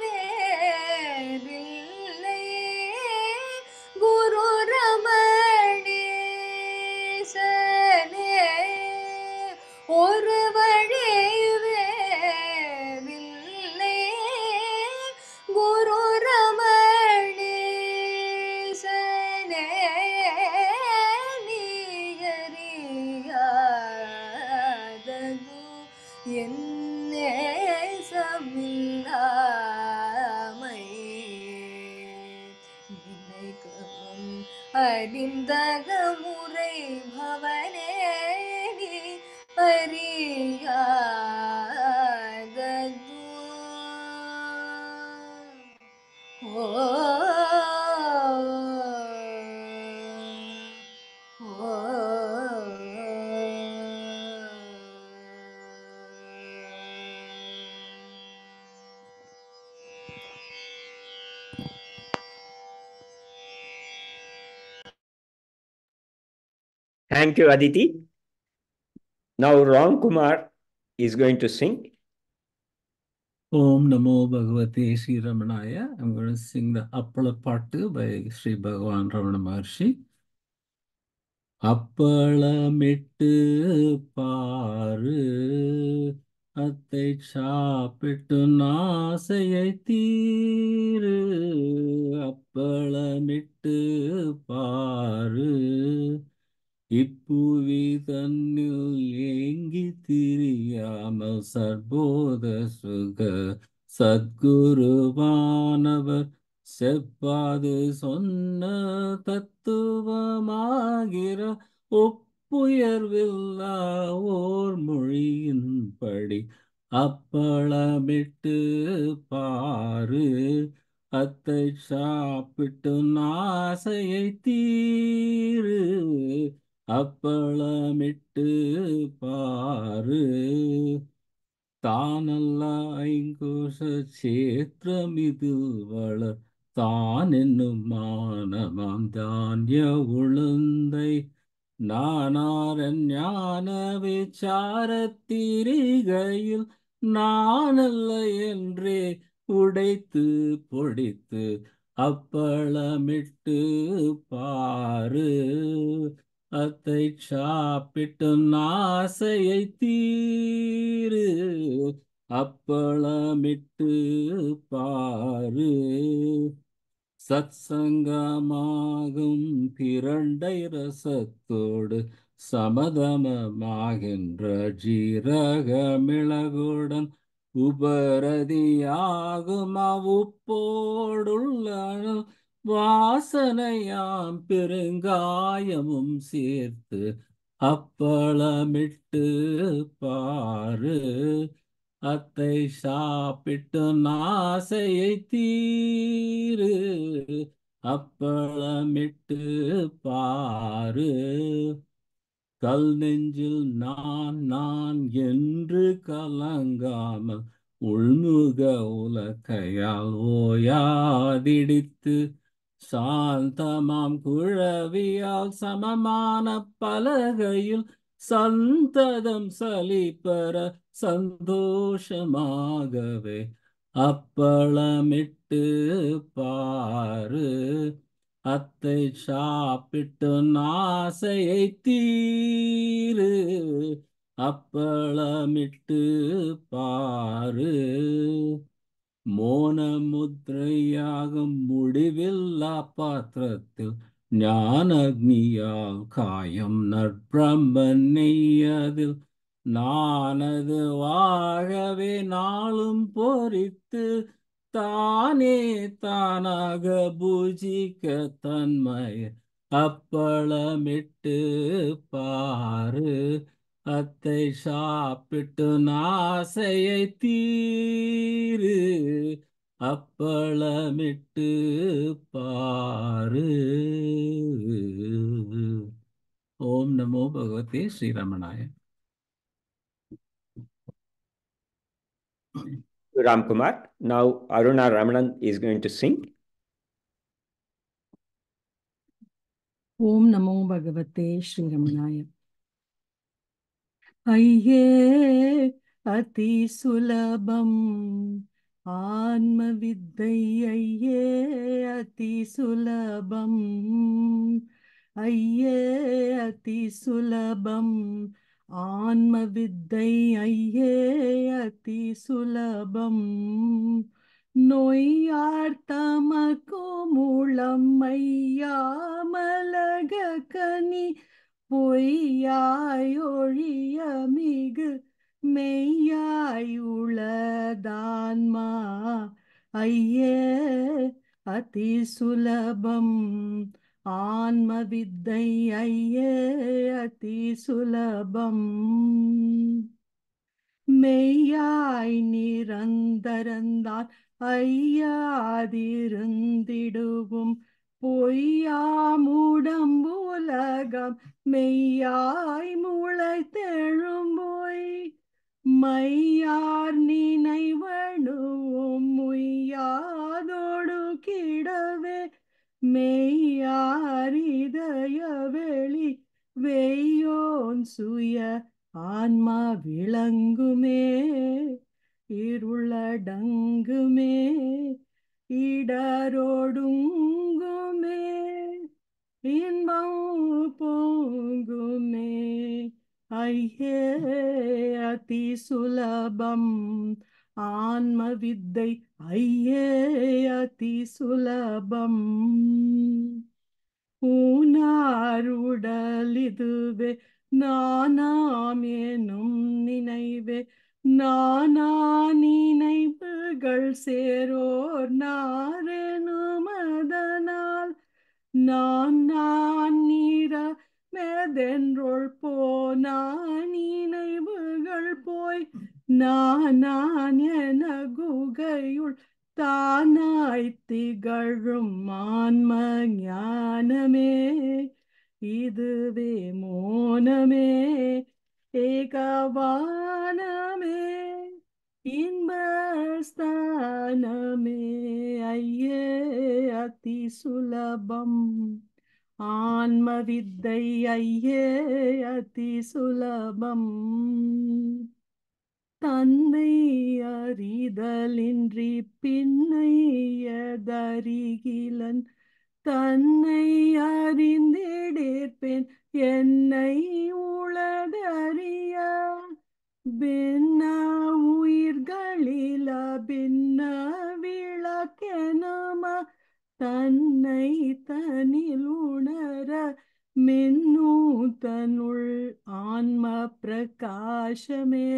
வேறில்லை குரு ரமணேசனே ஒரு வழி வேறில்லை குரு ரமணேசனே நீகறியாததோ என்னே சமில்லாமை நினைக்கும் அறிந்தக முறை பவனே நீ அறியாததோ ஓ ஓ Thank you, Aditi. Now Ram Kumar is going to sing. Om Namo Bhagavate Sri Ramanaya. I'm going to sing the Appala Pattu by Sri Bhagavan Ramana Maharshi. அப்பளமிட்டு பாரு அத்தை சாப்பிட்டு நாசையை தீரு அப்பளமிட்டு பாரு இப்புவி தன்னில் ஏங்கி திரியாமல் சர்போத சுக சத்குருவானவர் செப்பாது சொன்ன தத்துவமாகிற ஒப்புயர்வில்லா ஓர் மொழியின்படி அப்பளமிட்டு பாரு அத்தை சாப்பிட்டு நாசையை தீரு அப்பளமிட்டு பாரு தானல்ல ஐங்கோஷ சேத்திரமிதில் வளர் தான் என்னும் மானமாம் தானிய உளுந்தை நானாரன் ஞான விசாரத்திரிகையில் நானல்ல என்றே உடைத்து பொடித்து அப்பளமிட்டு பாரு அத்தை சாப்பிட்டு ஆசையை தீரு அப்பளமிட்டு பாரு சத்சங்கமாகும் பிரண்டை ரசத்தோடு சமதமமாகின்ற ஜீரக மிளகுடன் உபரதியாகும் அவ்வுப்போடுள்ள வாசனையாம் பெருங்காயமும் சேர்த்து அப்பளமிட்டு பாரு அத்தை சாப்பிட்டு ஆசையை தீரு அப்பளமிட்டு பாரு கல் நெஞ்சில் நான் என்று கலங்காமல் உள்முக உலக்கையால் ஓயாதிடித்து சாந்தமாம் குழவியால் சமமான பலகையில் சந்ததம் சலிப்பெற சந்தோஷமாகவே அப்பளமிட்டு பாரு அத்தை சாப்பிட்டு ஆசையை தீரு அப்பளமிட்டு பாரு மோன முத்திரையாகும் முடிவில்லா பாத்திரத்தில் ஞானக்னியால் காயம் நற்பிரம்மன் நெய்யதில் நானது வாகவே நாளும் பொறித்து தானே தானாக பூஜிக்க தன்மை அப்பளமிட்டு பாரு அத்தை சாப்பிட்டு ஆசையை தீரு அப்பளமிட்டு பாரு ஓம் நமோ பகவதே ஸ்ரீரமணாய. Ramkumar. Now Aruna Ramanan is going to sing. ஓம் நமோ பகவதே ஸ்ரீரமணாய. ஐயே அதி சுலபம் ஆன்ம வித்தை ஐயே அதி சுலபம் ஐயே அதி சுலபம் ஆன்ம வித்தை ஐயே அதி சுலபம் நொய்யார் தமக்கும் உளமையாமலக கனி பொய்யாய் ஒழிய மிகு மெய்யாய் உளதான்மா ஐயே அதி சுலபம் ஆன்ம வித்தை ஐயே அதி சுலபம் மெய்யாய் நிரந்தரந்தான் ஐயாதிருந்திடுவும் பொய்யாமுடம்புலகம் மெய்யாய் முளைத்தெழும்போய் மையார் நினைவணுவும் முய்யாதோடு கிடவே மெய்யார் இதய வெளி வெய்யோன் சுய ஆன்மா விளங்குமே இருளடங்குமே இடரோடுங்குமே இன்பம் பொங்குமே ஐயே அதி சுலபம் ஆன்ம வித்தை ஐயே அதி சுலபம் ஊனாருடல் இதுவே நானாம் எனும் நினைவே நானா நினைவுகள் சேரோர் நாரெனும் அதனால் நான் நீர மேதென்றோள் போனா நினைவுகள் போய் நான் என குகையுள் தானாய் திகழும் ஆன்ம ஞானமே இதுவே மோனமே ஏகவானமே இன்ப ஞானஸ்தானமே ஐயே அதி சுலபம் ஆன்ம வித்தை ஐயே அதி சுலபம் தன்னை அறிதலின்றி பின்னை எதறிகிலன் தன்னை அறிந்திடேற்பேன் என்னை உளதறிய பின்ன உயிர்களில பின்ன விளக்கெனம தன்னை தனில் உணர மின்னு தனுள் ஆன்ம பிரகாசமே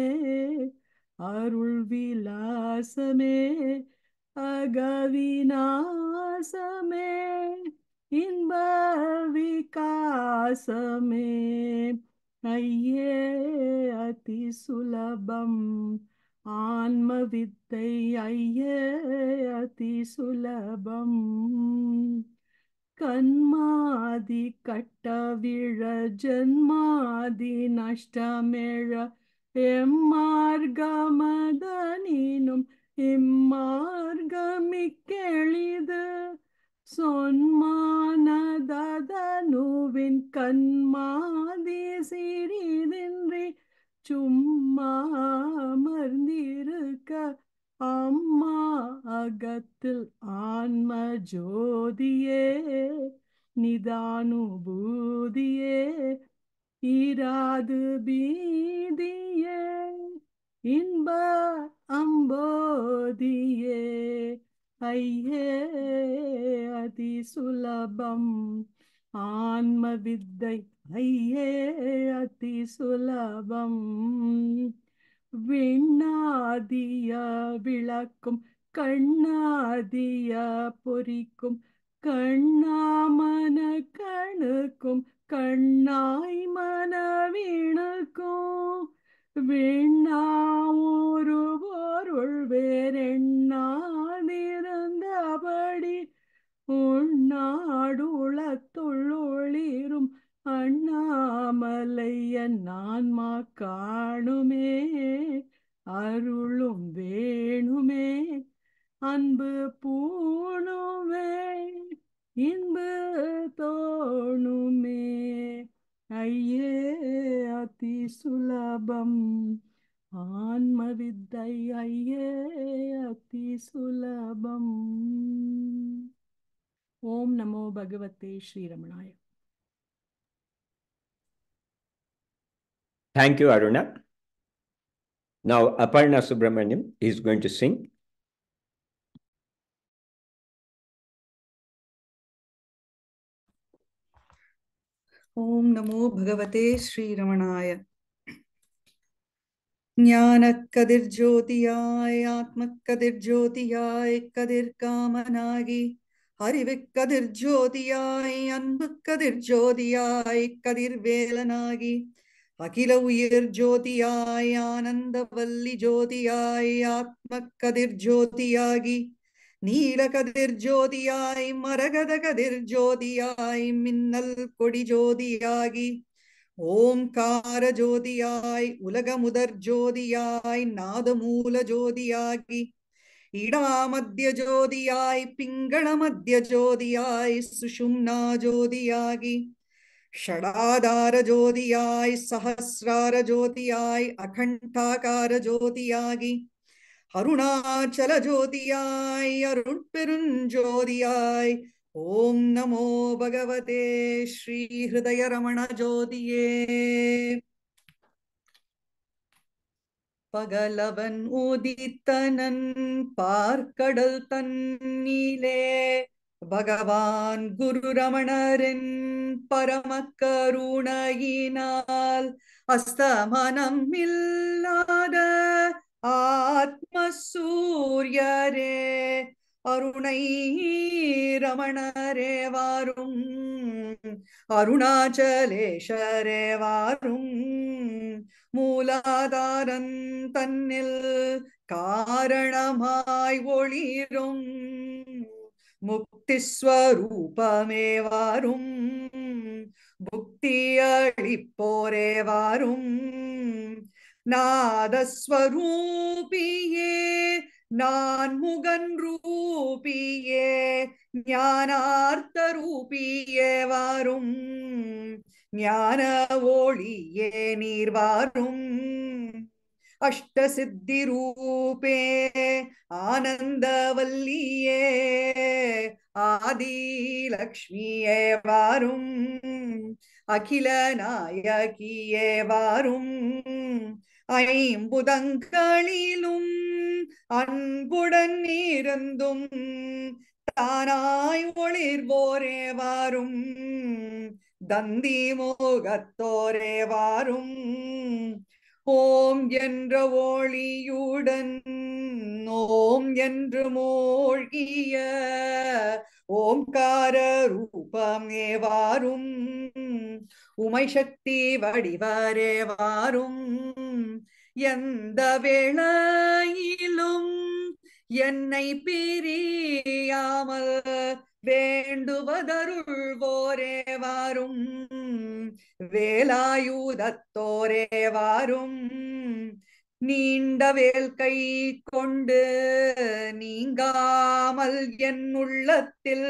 அருள் விலாசமே அகவிநாசமே இன்ப விகாசமே ஐயே அதி சுலபம் ஆன்ம வித்தை ஐயே அதி சுலபம் கண்மாதி கட்டவிழ ஜன்மாதி நஷ்டமெழ எம்மார்கமதனினும் இம்மார்கமிக்கெளிது சொன்மானதனுவின் கண்மாதி சிறிதின்றி சும்மா அமர்ந்திருக்க அம்மா அகத்தில் ஆன்ம ஜோதியே நிதானுபூதியே இராது பீதியே இன்ப அம்போதியே ஐயே அதி சுலபம் ஆன்ம வித்தை ஐயே அதி சுலபம் விண்ணாதிய விளக்கும் கண்ணாதிய பொறிக்கும் கண்ணாமன கணுக்கும் கண்ணாய் மனவிணுக்கும் விண்ணா ஒரு பொருள் வேறெண்ணாதிருந்தபடி உள்நாடுளத்துள்ளொளிரும் அண்ணாமலை என் ஆன்மா காணுமே அருளும் வேணுமே அன்பு பூணுமே இன்பு தோணுமே ஐயே அதி சுலபம் ஆன்ம வித்தை ஐயே அதி சுலபம் ஓம் நமோ பகவதே ஸ்ரீரமணாய. Thank you, Aruna. Now, Aparna Subramaniam is going to sing. ஓம் நமோ பகவதே ஸ்ரீரமணாய. ஞானக்கதிர் ஜோதியாய் ஆத்மக்கதிர் ஜோதியாய் கதிர் காமனாகி அறிவுக்கதிர் ஜோதியாய் அன்புக்கதிர் ஜோதியாய் கதிர் வேலனாகி அகில உயிர் ஜோதியாய் ஆனந்தவல்லி ஜோதியாய் ஆத்மக்கதிர் ஜோதியாகி நீலகதிர் ஜோதியாய் மரகத கதிர் ஜோதியாய் மின்னல் கொடி ஜோதியாகி ஓம்கார ஜோதியாய் உலகமுதற் ஜோதியாய் நாதமூல ஜோதியாகி இடாமத்திய ஜோதியாய் பிங்கள மத்திய ஜோதியாய் சுஷும்னா ஜோதியாகி ஷடாதார ஜோதியாய் சஹஸ்ரார ஜோதியாய் அகண்டாகார ஜோதியாகி அருணாச்சல ஜோதியாய் அருட்பெருஞ்சோதியாய் ஓம் நமோ பகவதே ஸ்ரீ ஹிருதய ரமண ஜோதியே. பகலவன் உதித்தனன் பார்க்கடல் தன்னிலே பகவான் குரு ரமணரின் பரம கருணையினால் அஸ்தமனம் இல்லாத ஆத்ம சூரியரே அருணை ரமணரே வாரும் அருணாச்சலேஷரே வாரும் மூலாதாரன் தன்னில் காரணமாய் ஒளிரும் முக்தி ஸ்வரூபமே வாரும் புக்தி அளிப்போரே வாரும் நாதஸ்வரூபியே நான்முகன் ரூபியே ஞானார்த்த ரூபியே வாரும் ஞான ஒளியே நீர் வாரும் அஷ்டசித்தி ரூபே ஆனந்தவல்லியே ஆதிலக்ஷ்மியே வாரும் அகில நாயகியே வாரும் ஐம்புதங்களிலும் அன்புடன் இருந்தும் தானாய் ஒளிர்வோரே வாரும் தந்தி முகத்தோரே வாரும் ஓம் என்ற ஒளியுடன் ஓம் என்று மூழ்கிய ஓம்கார ரூபமே வாரும் உமை சக்தி வடிவரே வாரும் எந்த வேளையிலும் என்னை பிரியாமல் வேண்டுவதருள்வோரே வாரும் வேலாயுதத்தோரே வாரும் நீண்ட வேல் கை கொண்டு நீங்காமல் என் உள்ளத்தில்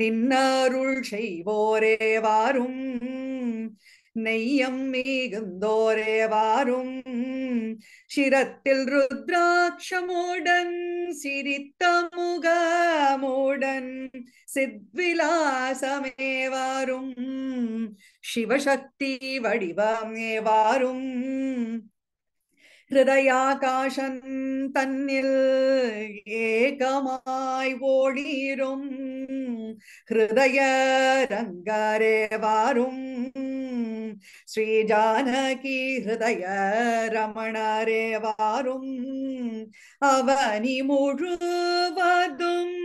நின்னருள் செய்வோரே வாரும் நெய்யம் மிகுந்தோரே வாரும் சிரத்தில் ருத்ராட்சமுடன் சிரித்த முகமுடன் சித்விலாசமே வாரும் சிவசக்தி வடிவமே வாரும் ஹிருதயாகாசன் தன்னில் ஏகமாய் ஓடிரும் ஹிருதய ரங்கரே வாரும் ஸ்ரீ ஜானகி ஹிருதய ரமணரே வாரும் அவனி முழுவதும்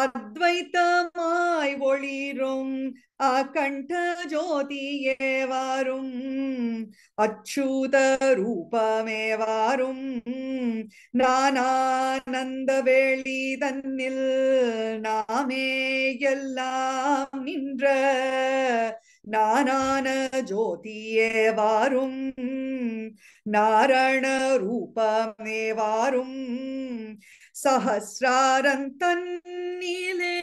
அத்வைத்தமாய் ஒளிரும் அகண்ட ஜோதியே வாரும் அச்சுத ரூபமே வாரும் நானானந்த வேளி தன்னில் நாமே எல்லாம் நின்ற நானான ஜோதியே வாரும் நாரண ரூபமே வாரும் சஹஸ்ராரன் தன்னிலே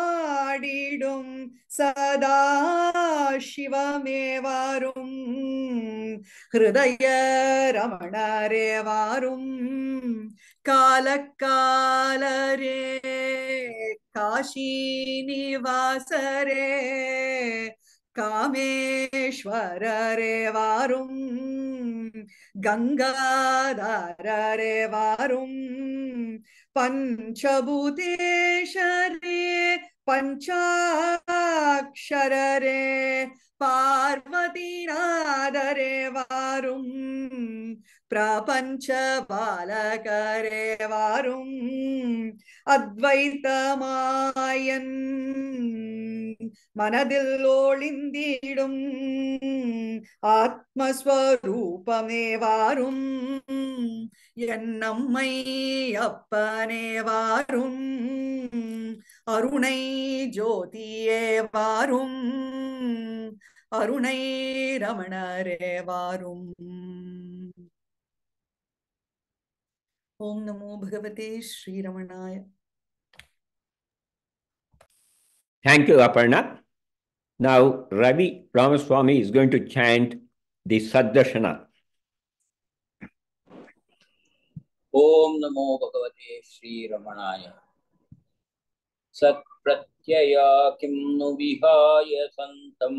தாண்டவமாடிடும் சதா சிவமே வாரும் ஹிருதய ரமணரே வாரும் காலக்காலரே காஷி நிவாசரே காமேஸ்வரரே வாரும் கங்காதாரரே வாரும் பஞ்சபூதேஷரே பஞ்சாக்ஷரரே பார்வதிநாதரே வாரும் பிரபஞ்ச பாலகரே வாரும் அத்வைத்தமாயன் மனதில் ஒளிந்திடும் ஆத்மஸ்வரூபமே வாரும் என் நம்மை அப்பனே வாரும் அருணை ஜோதியே வாரும் அருணை ரமணரே வாரும். ஓம் நமோ பகவதே ஸ்ரீரமணாய. Thank you, Aparna. Now, Ravi Ramaswamy is going to chant the Saddarshana. Om Namo Bhagavate Sri Ramanaya. Sat pratyaya kim nu vihaya santam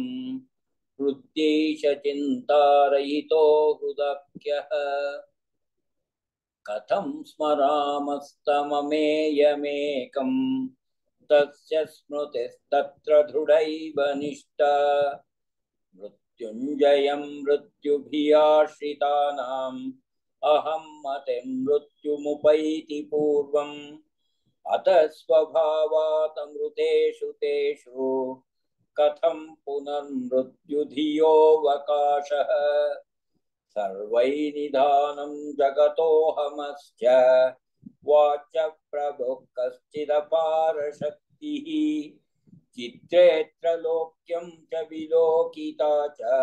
hrudyesha chintarayito hrudakyaha katham smaramastamameyamekam tasya smrutistatra dhrudaiva nishta mrutyunjayam mrutyubhiyashritanam aham mate mrutyumupaiti purvam atasvabhavat amruteshu teshu katham punarmrutyudhiyo vakashah sarvainidhanam jagatohamascha vacha prabhu kaschidapara-shaktihi chitretra lokyam cha vilokita cha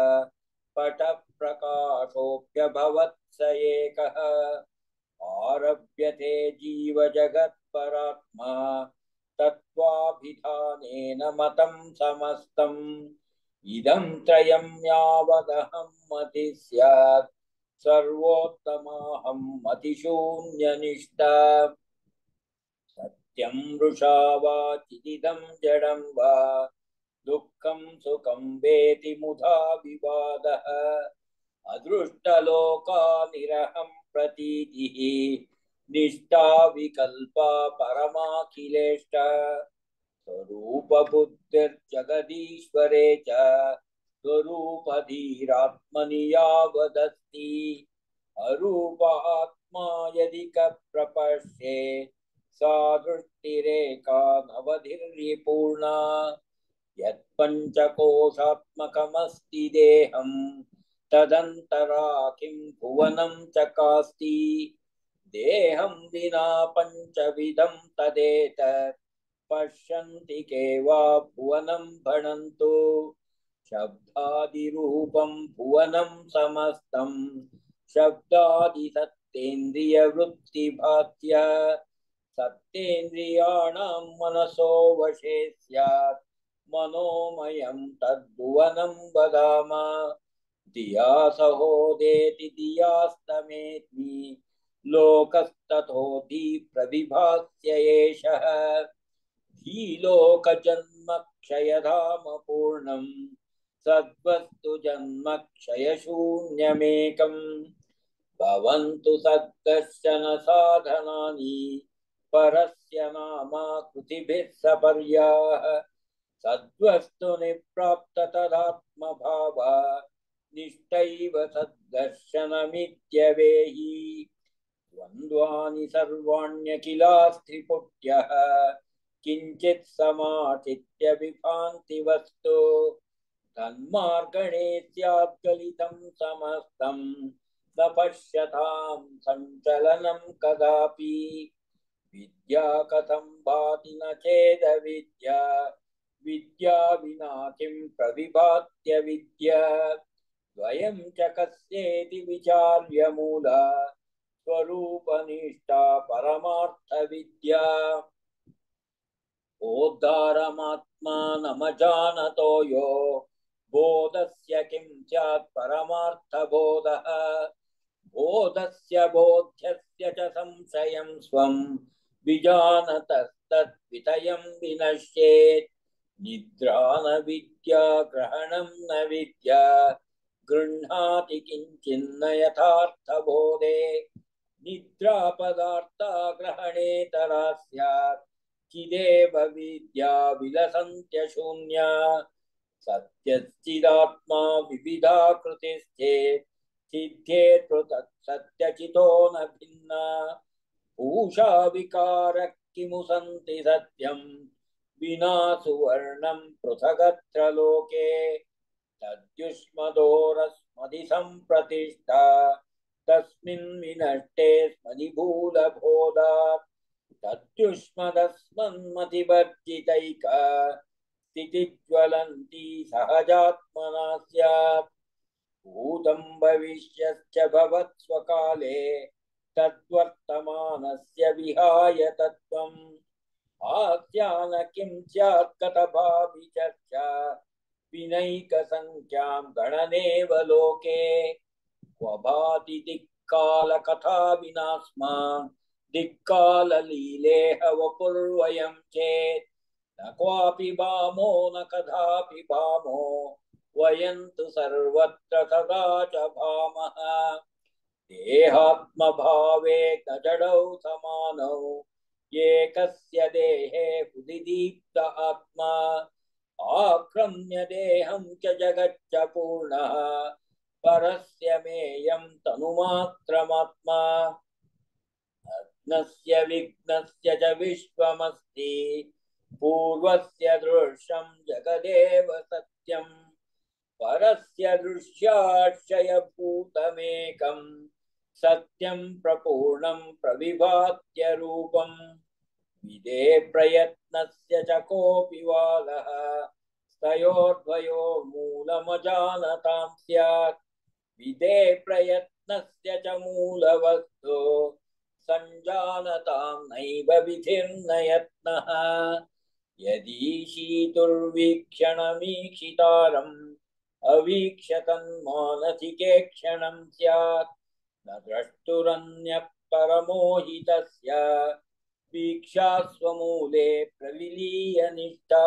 पटप्रकाशोऽप्यभवत् स एकः आरभ्यते जीवजगत्परात्मा तत्त्वाभिधानेन मतं समस्तम् इदं त्रयं यावदहं मति स्यात् सर्वोत्तमाहं मतिशून्यनिष्ठा सत्यं मृषा वा चिदिदं जडं वा दुःखं सुखं वेति मुधा विवादः अदृष्टलोकानिरहं प्रतीतिः निष्ठा विकल्पा परमाखिलेष्टा स्वरूपबुद्धिर्जगदीश्वरे च स्वरूपधीरात्मनि यावदस्ति अरूप आत्मा यदि क प्रपश्ये सा दृष्टिरेका नवधिर्यपूर्णा यत्पञ्चकोशात्मकमस्ति देहं तदन्तरा किं भुवनं चकास्ति देहं विना पञ्चविधं तदेतत् पश्यन्ति के वा भुवनं भणन्तु शब्दादिरूपं भुवनं समस्तं शब्दादिसत्तेन्द्रियवृत्तिभात्य सत्तेन्द्रियाणां मनसो वशे स्यात् मनोमयं तद्भुवनं वदाम धिया सहोदेति धियास्तमेति लोकस्तथोऽधि प्रविभास्य एषः धीलोकजन्मक्षयधाम पूर्णं सद्वस्तु जन्मक्षयशून्यमेकं भवन्तु सद्दर्शन साधनानि परस्य नामाकृतिभिः सपर्याः सद्वस्तु निप्राप्त तदात्मभावा निष्ठैव सद्दर्शनमित्यवेहि द्वन्द्वानि सर्वाण्यखिलास्त्रिपुट्यः किञ्चित् समाचित्य विभान्ति वस्तु तन्मार्गणे स्याद्गलितं समस्तं न पश्यतां सञ्चलनं कदापि विद्या कथं भाति न चेदविद्या विद्या विना किं प्रविभात्य विद्या द्वयं च कस्येति विचार्य मूला स्वरूपनिष्ठा परमार्थविद्या बोद्धारमात्मानमजानतो यो बोधस्य किं स्यात् परमार्थबोधः बोधस्य बोध्यस्य च संशयं स्वं विजानतस्तद्वितयं विनश्येत् निद्रा न विद्या ग्रहणं न विद्या गृह्णाति किञ्चिन्न यथार्थबोधे निद्रा पदार्था ग्रहणेतरा स्यात् चिदेव विद्या विलसन्त्यशून्या सत्यश्चिदात्मा विविधाकृतिश्चेत् सिद्धेत् पृथक् सत्यचितो न भिन्ना पूषा विकारः किमु सन्ति सत्यं विना सुवर्णं पृथगत्र लोके तद्युष्मदोरस्मदि सम्प्रतिष्ठा तस्मिन् विनष्टे स्मदिभूलबोधात् तद्युष्मदस्मन्मतिवर्जितैका स्थितिज्वलन्ती सहजात्मना स्यात् भूतं भविष्यश्च भवत्स्वकाले तद्वर्तमानस्य विहाय तत्त्वम् आख्यान किं स्यात् कथभावि चर्चा विनैकसङ्ख्यां गणनेव लोके क्व भाति दिक्कालकथा विनास्मान् दिक्काललीलेह वपुर्वयं चेत् न क्वापि भामो न कदापि भामो वयं तु सर्वत्र सदा च भामः देहात्मभावे न जडौ समानौ एकस्य देहे हृदि दीप्त आत्मा आक्रम्य देहं च जगच्च पूर्णः परस्य मेयं तनुमात्रमात्मा अग्नस्य विघ्नस्य च विश्वमस्ति पूर्वस्य दृश्यं जगदेव सत्यं परस्य दृश्याक्षयभूतमेकं सत्यं प्रपूर्णं प्रविभात्य रूपम् विदे प्रयत्नस्य च कोऽपि वादः स तयोर्द्वयोर्मूलमजानतां स्यात् विदे प्रयत्नस्य च मूलवस्तु सञ्जानतां नैव विधिर्न यत्नः यदीशीतुर्वीक्षणमीक्षितारम् अवीक्षतन्मानसिके क्षणं स्यात् न द्रष्टुरन्यः परमोहितस्य वीक्षा स्वमूले प्रविलीय निष्ठा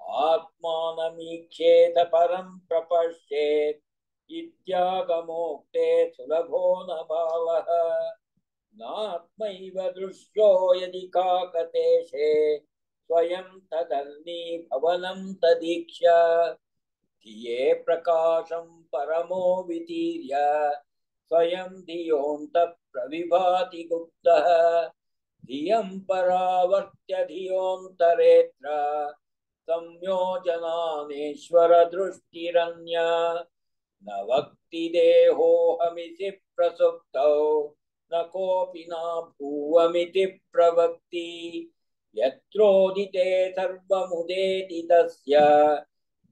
आत्मानमीक्षेत परं प्रपश्येत् इत्यागमोक्ते सुलभो न भावः नात्मैव दृश्यो यदि काकतेशे स्वयं तदन्नी भवनं तदीक्ष्य धिये प्रकाशं परमो वितीर्य स्वयं धियोऽन्तः प्रविभाति गुप्तः धियं परावर्त्य धियोऽन्तरेऽत्र संयोजनानेश्वर दृष्टिरन्या न वक्ति देहोऽहमिति प्रसुप्तौ न कोऽपि न भूवमिति प्रवक्ति यत्रोदिते सर्वमुदेति तस्य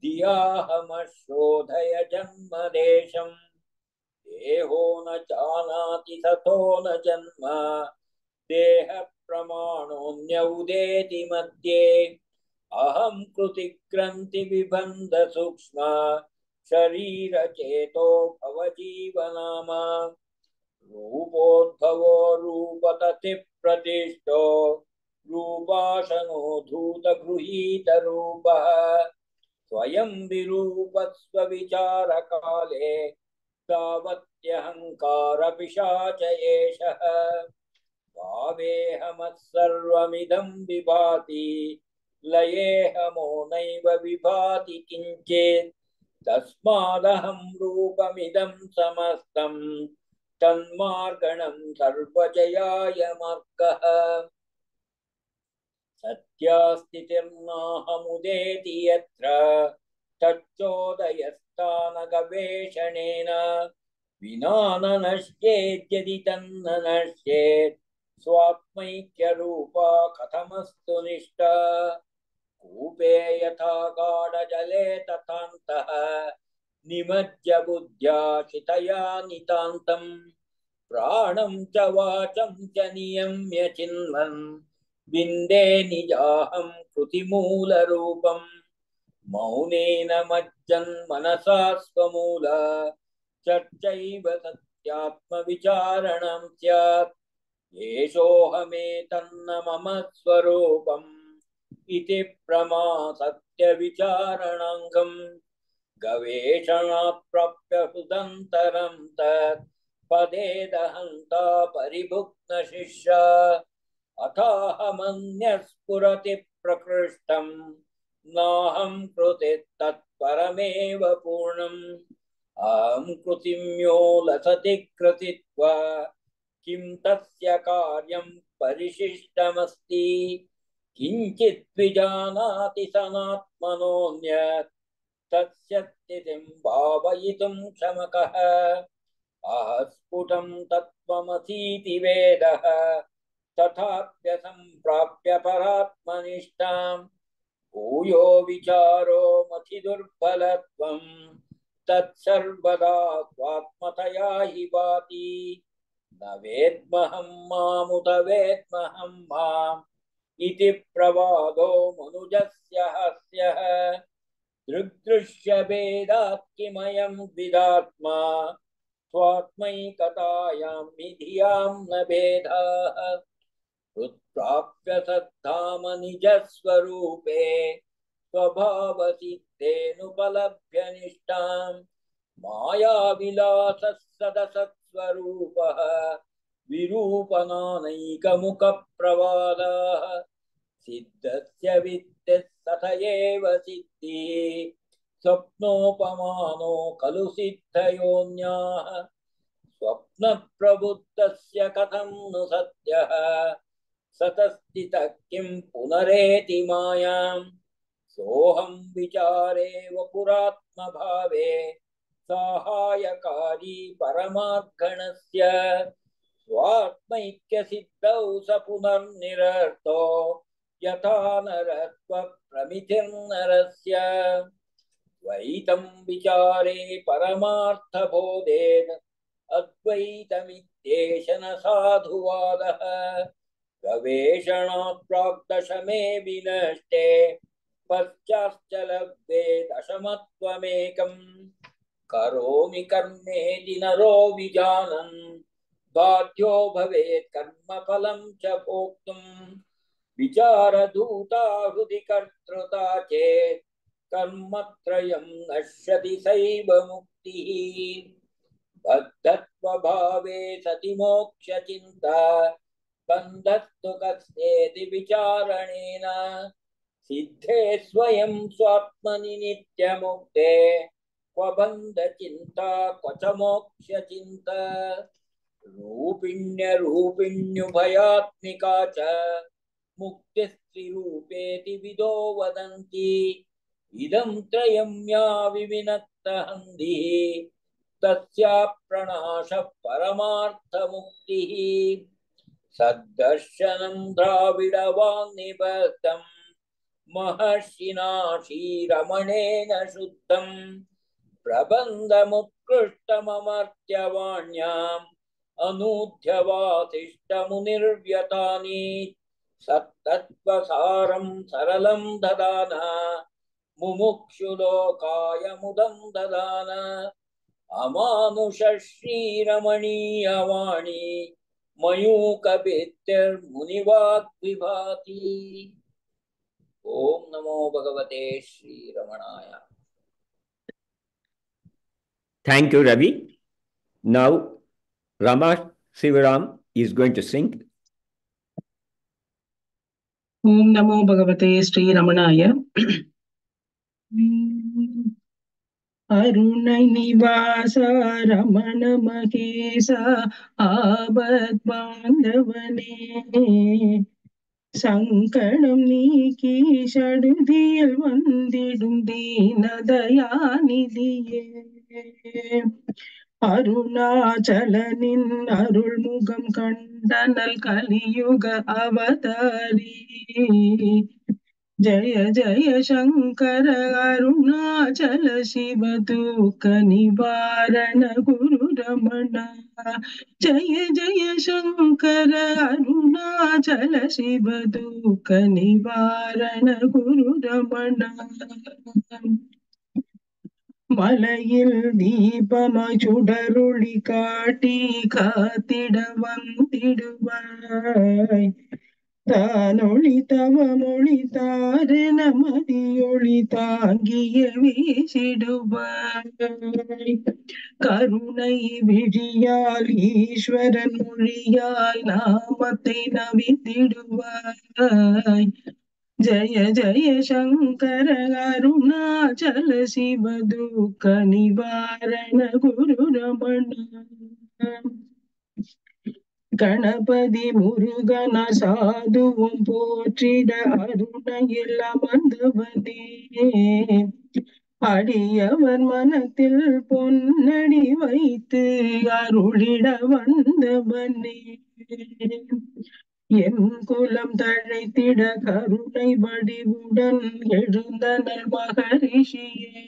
धियाहमशोधय जन्मदेशम् देहो न जानाति ततो न जन्म देह प्रमाणोऽन्य उदेति मध्ये अहं कृतिग्रन्थि विबन्ध सूक्ष्म शरीर चेतो भवजीवनाम रूपोद्भवो रूपतति प्रतिष्ठो रूपाशनो धूत गृहीत रूपः स्वयं विरूपस्व विचारकाले तावत्यहंकार पिशाच एषः भावेऽहमः सर्वमिदं विभाति लयेऽहमो नैव विभाति किञ्चित् तस्मादहं रूपमिदं समस्तं तन्मार्गणं सर्वजयाय मार्गः सत्यास्तितिर्नाहमुदेति यत्र तच्चोदयस्थानगवेषणेन विना न नश्येद्यदि तन्न नश्येत् स्वात्मैक्यरूपा कथमस्तु निष्ठा कूपे यथा गाढजले तथान्तः निमज्य बुद्ध्या शितया नितान्तं प्राणं च वाचं च नियम्य चिन्वन् विन्दे निजाहं कृतिमूलरूपम् मौनेन मज्जन् मनसा स्वमूल चर्चैव सत्यात्मविचारणं स्यात् येषोऽहमेतन्न मम स्वरूपम् इति प्रमा सत्यविचारणाङ्गम् गवेषणात् प्राप्य हृदन्तरं तत् पदेदहन्ता परिभुक्न शिष्या अथाहमन्यः स्फुरति प्रकृष्टम् नाहं कृते तत्परमेव पूर्णम् अहं कृतिम्यो लसति कृतित्वा किं तस्य कार्यं परिशिष्टमस्ति किञ्चित् विजानाति सनात्मनोऽन्यत् तस्य स्थितिं भावयितुं क्षमकः स्फुटं तत्त्वमसीति वेदः तथाप्यसम्प्राप्य परात्मनिष्ठाम् भूयो विचारो मतिदुर्बलत्वं तत्सर्वदा स्वात्मतया हि भाति न वेद्महं मामुत वेद्महं माम् इति प्रवादो मनुजस्य हास्यः दृग्दृश्यभेदात् किमयं द्विधात्मा स्वात्मैकतायां विधियां न भेदाः उत्प्राप्य सद्धाम निजस्वरूपे स्वभावसिद्धेनुपलभ्य निष्ठां मायाविलासः सदसत्स्वरूपः विरूपनानैकमुखप्रवादाः सिद्धस्य विद्यः तथ एव सिद्धिः स्वप्नोपमानो खलु सिद्धयोन्याः स्वप्नप्रबुद्धस्य कथं नु सत्यः सतस्थितः किं पुनरेति मायां सोऽहं विचारे वपुरात्मभावे साहाय्यकारी परमार्गणस्य स्वात्मैक्यसिद्धौ स पुनर्निरर्थो यथा नरत्व प्रमितिर्नरस्य द्वैतं विचारे परमार्थबोधेन अद्वैतमित्येष न साधुवादः गवेषणात् प्राक्दशमे विनष्टे पश्चाश्च लब्धे दशमत्वमेकम् करोमि कर्मेति नरो विजानन् बाध्यो भवेत् कर्मफलं च भोक्तुम् विचारधूता हृदि कर्तृता चेत् कर्मत्रयं नश्यति सैव मुक्तिः बद्धत्वभावे सति मोक्षचिन्ता बन्धस्तु कस्येति विचारणेन सिद्धे स्वयं स्वात्मनि नित्यमुक्ते क्व बन्धचिन्ता क्व च मोक्षचिन्ता रूपिण्यरूपिण्युभयात्मिका च मुक्तिस्त्रिरूपेति विदो वदन्ति इदं त्रयं या विविनक्तहन्दिः तस्या प्रणाशः परमार्थमुक्तिः सद्दर्शनं द्राविडवाङ्निबद्धं महर्षिणा श्रीरमणेन शुद्धं प्रबन्धमुत्कृष्टममर्त्यवाण्याम् अनूध्यवासिष्ठमुनिर्व्यतानि सत्तत्त्वसारं सरलं ददान मुमुक्षुलोकाय मुदं ददान अमानुष श्रीरमणीयवाणी मयूकभित्तिर्मुनिवाग्विभाति। ओम नमो भगवते श्रीरमणाय। Thank you, Ravi. Now, Rama Sivaram is going to sing. Om Namo Bhagavate Sri Ramanaya. Arunai Nivasa Ramana Mahesa Abad Bandhavane Sankanam Niki Shadudiyal Vandidum Dina Dayanidhiye அருணாச்சலனின் Arulmugam கண்டனல் கலியுக அவதாரி ஜய ஜய சங்கர அருணாச்சல சிவ துக்க நிவாரண குரு ரமண ஜய ஜய சங்கர அருணாச்சல சிவ துக்க நிவாரண குரு ரமண மலையில் தீபமாய் சுடருளி காட்டி காத்திட வந்திடுவாய் தானொளி தவமொழி தாரென மதியொளி தாங்கிய வீசிடுவாய் கருணை விழியால் ஈஸ்வரன் மொழியால் நாமத்தை நவித்திடுவாய் ஜய ஜய சங்கர அருணாச்சல சிவ துக்க நிவாரண குரு ரமண கணபதி முருகன சாதுவும் போற்றிட அருணையில் அமர்ந்தவனே அடியவர் மனத்தில் பொன்னடி வைத்து அருளிட வந்தவனே என் குலம் தழைத்திட கருணை வடிவுடன் எழுந்தனர் மகரிஷியே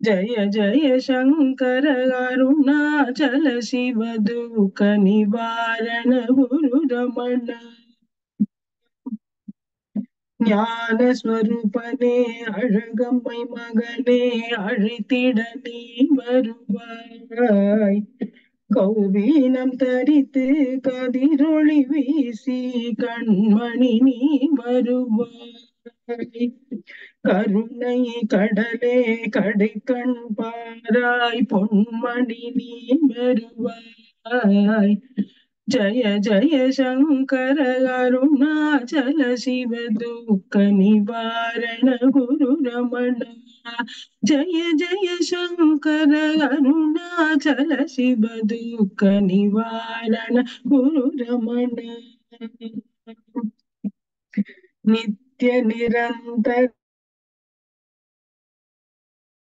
ஜய ஜய சங்கர அருணாச்சல சிவ துக்க நிவாரண குரு ரமண ஞான ஸ்வரூபனே அழகம்மை மகனே அழைத்திட நீ வருவாய் கௌபீனம் தரித்து கதிரொளி வீசி கண்மணி நீ வருவாய் கருணை கடலே கடைக்கண் பாராய் பொன்மணி நீ வருவாய் ஜய ஜய சங்கர அருணாச்சல சிவ துக்க நிவாரண குரு ரமண ஜய ஜய சங்கர அருணாச்சல சிவ துக்க நிவாரண குரு ரமண நித்ய நிரந்தர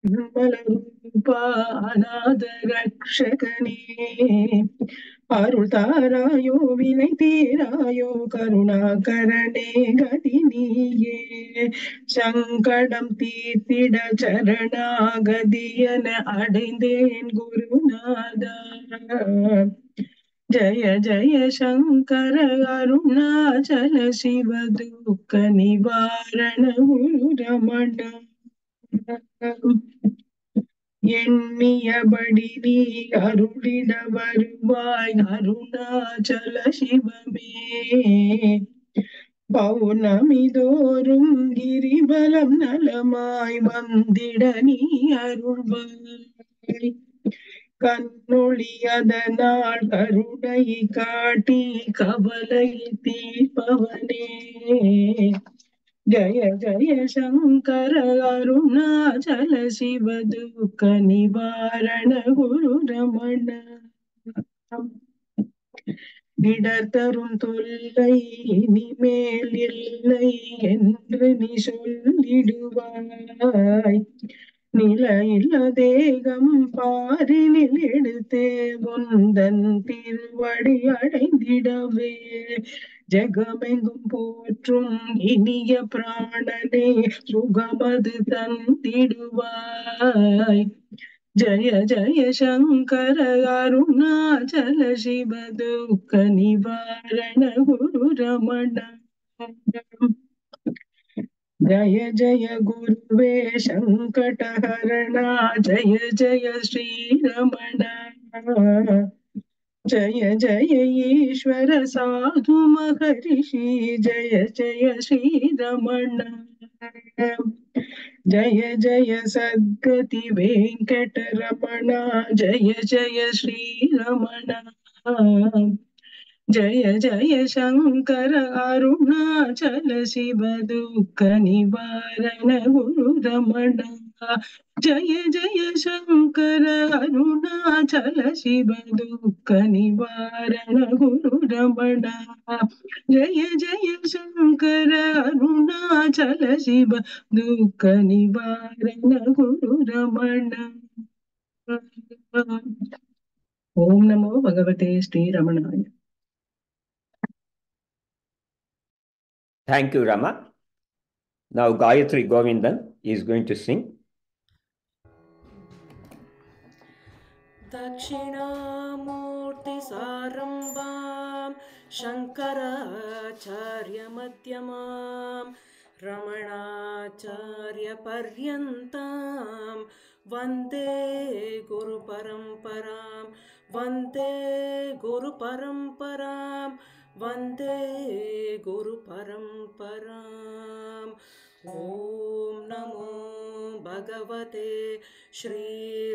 निर्मल रूपा अनाथ रक्षकने அருள் தாராயோ வினை தீராயோ கருணாகரனே கதி நீயே சங்கடம் தீர்த்திட சரணாகதி என அடைந்தேன் குருநாதா ஜய ஜய சங்கர அருணாச்சல சிவ துக்க நிவாரண குரு ரமண எண்ணியபடி நீ அருளிட வருவாய் அருணாச்சல சிவமே பௌர்ணமி தோறும் கிரிபலம் நலமாய் வந்திட நீ அருள்வாய் கண்ணொளி அதனால் கருணை காட்டி கவலை தீர்ப்பவனே ஜய ஜய சங்கர அருணாச்சல சிவ துக்க நிவாரண குரு ரமண இடர் தரும் தொல்லை இனிமேல் இல்லை என்று நீ சொல்லிடுவாய் நிலையில்ல தேகம் பாரினில் எடுத்தே உந்தன் திருவடி அடைந்திடவே ஜெகமெங்கும் போற்றும் இனிய பிராணனே சுகமது தந்திடுவாய் ஜய ஜய சங்கர அருணாச்சல சிவ துக்க நிவாரண குரு ரமண ஜய ஜய குருவே சங்கடஹரணா ஜய ஜய ஸ்ரீரமண ஜய ஜய ஈஸ்வர சாது மகரிஷி ஜய ஜய ஸ்ரீரமண ஜய ஜய சத்கதி வெங்கடரமண ஜய ஜய ஸ்ரீரமண ஜய ஜய சங்கர அருணாச்சல சிவ துக்க நிவாரண குரு ரமண ஜய ஜய சங்கர அருணாச்சல சிவ துக்க நிவாரண குரு ரமண ஜய ஜய சங்கர அருணாச்சல சிவ துக்க நிவாரண குரு ரமண ஓம் நமோ பகவதே Sri ரமணாய. Thank you, Rama. Now Gayatri Govindan is going to sing. Dakshinamurti सारंभां Shankaracharya मध्यमां रमणाचार्य पर्यन्तां वन्दे गुरु परंपरां वन्दे गुरु परंपरां वन्दे गुरु परंपरां ओम नमो भगवते श्री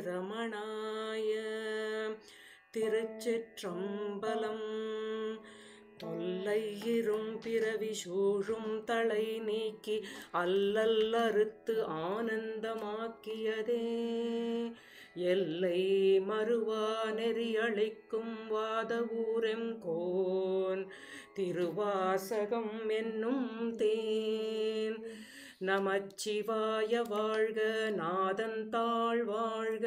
रमणाय திருச்சிற்றம்பலம் தொல்லையிரும் பிறவி சூழும் தலை நீக்கி அல்லல் அறுத்து ஆனந்தமாக்கியதே எல்லை மறுவா நெறி அளிக்கும் வாத ஊரெம் கோன் திருவாசகம் என்னும் தேன் நமச்சிவாய வாழ்க நாதன் தாழ் வாழ்க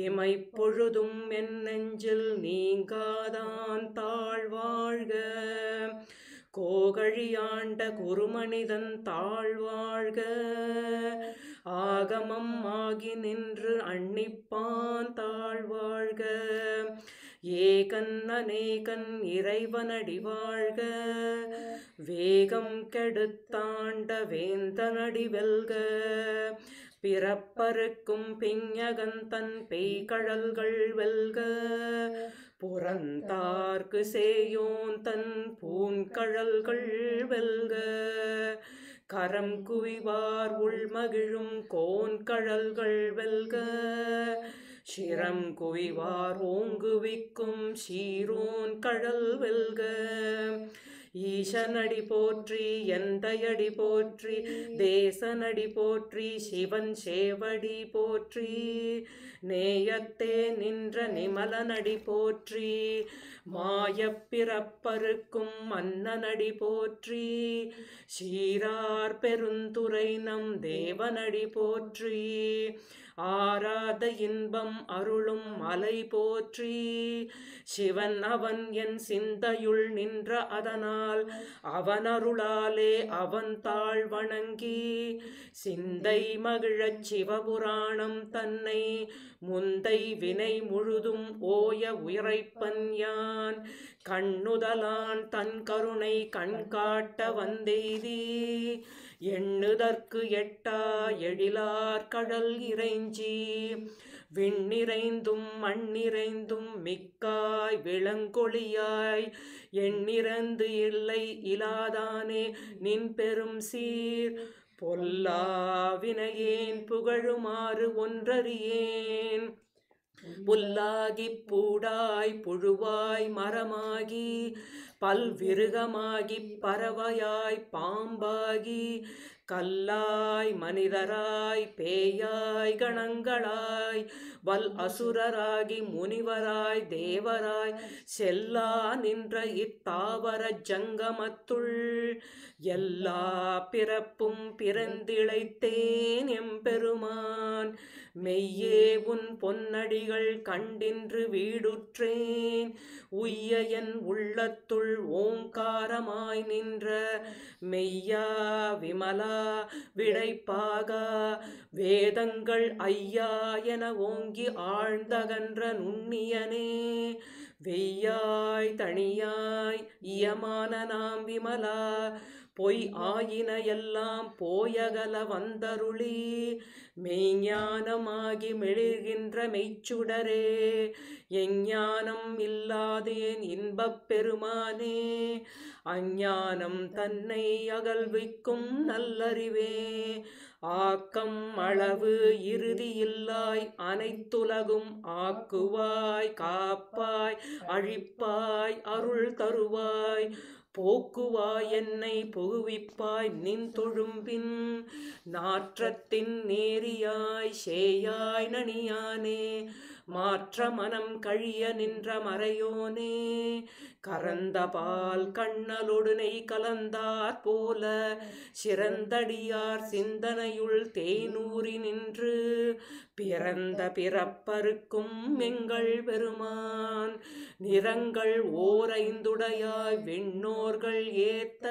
இமைப்பொழுதும் என் நெஞ்சில் நீங்காதான் தாழ் வாழ்க கோகழியாண்ட குருமனிதன் தாழ் வாழ்க ஆகமம் ஆகி நின்று அன்னிப்பான் தாழ் வாழ்க ஏகன் அநேகன் இறைவனடி வாழ்க வேகம் கெடுத்தாண்ட வேந்தனடி வெல்க பிறப்பருக்கும் பிஞகந்தன் பெய்கழல்கள் வெல்க புறந்தார்க்கு சேயோன் தன் பூன்கழல்கள் வெல்க கரம் குவிவார் உள்மகிழும் கோன்கழல்கள் வெல்க சிரம் குவிவார் ஓங்குவிக்கும் சீரோன் கழல் வெல்க ஈசனடி போற்றி எந்தையடி போற்றி தேசனடி போற்றி சிவன் சேவடி போற்றி நேயத்தே நின்ற நிமலனடி போற்றி மாயப்பிறப்பருக்கும் மன்னனடி போற்றி சீரார் பெருந்துரை நம் தேவனடி போற்றி ஆராத இன்பம் அருளும் மலை போற்றி. சிவன் அவன் என் சிந்தையுள் நின்ற அதனால் அவன் அருளாலே அவன் தாழ் வணங்கி சிந்தை மகிழச் சிவபுராணம் தன்னை முந்தை வினை முழுதும் ஓய உரைப்பன் யான். கண்ணுதலான் தன் கருணை கண்காட்ட வந்தெய்தி எண்ணுதற்கு எட்டா எழிலார் கடல் இறைஞ்சி விண்ணிறைந்தும் மண்ணிறைந்தும் மிக்காய் விளங்கொழியாய் எண்ணிறந்து இல்லை இலாதானே நின் பெரும் சீர். பொல்லாவினையேன் புகழுமாறு ஒன்றறியேன் புல்லாகிப் பூடாய் புழுவாய் மரமாகி பல்விருகமாகிப் பறவையாய் பாம்பாகி கல்லாய் மனிதராய் பேயாய் கணங்களாய் வல் அசுரராகி முனிவராய் தேவராய் செல்லா நின்ற இத்தாவர ஜங்கமத்துள் எல்லா பிறப்பும் பிறந்திழைத்தேன் எம்பெருமான். மெய்யே உன் பொன்னடிகள் கண்டின்று வீடுற்றேன் உய்ய என் உள்ளத்துள் ஓங்காரமாய் நின்ற மெய்யா விமலா விடைப்பாகா வேதங்கள் ஐயா என ஓங்கி ஆழ்ந்தகன்ற நுண்ணியனே. வெய்யாய் தனியாய் இயமான நாம் விமலா பொய் ஆயின எல்லாம் போயகல வந்தருளி மெய்ஞானமாகி மெளிர்கின்ற மெய்ச்சுடரே. எஞ்ஞானம் இல்லாதேன் இன்பப் பெருமானே அஞ்ஞானம் தன்னை அகல்விக்கும் நல்லறிவே. ஆக்கம் அளவு இறுதியில்லாய் அனைத்துலகும் ஆக்குவாய் காப்பாய் அழிப்பாய் அருள் தருவாய் போக்குவாய் என்னை புகுவிப்பாய் நின் தொழும்பின். நாற்றத்தின் நேரியாய் சேயாய் நனியானே மாற்ற மனம் கழிய நின்ற மறையோனே. கரந்த பால் கண்ணலொடு நெய் கலந்தாற் போல சிறந்தடியார் சிந்தனையுள் தேனூறி நின்று பிறந்த பிறப்பருக்கும் எங்கள் பெருமான். நிறங்கள் ஓரைந்துடையாய் விண்ணோர்கள் ஏத்த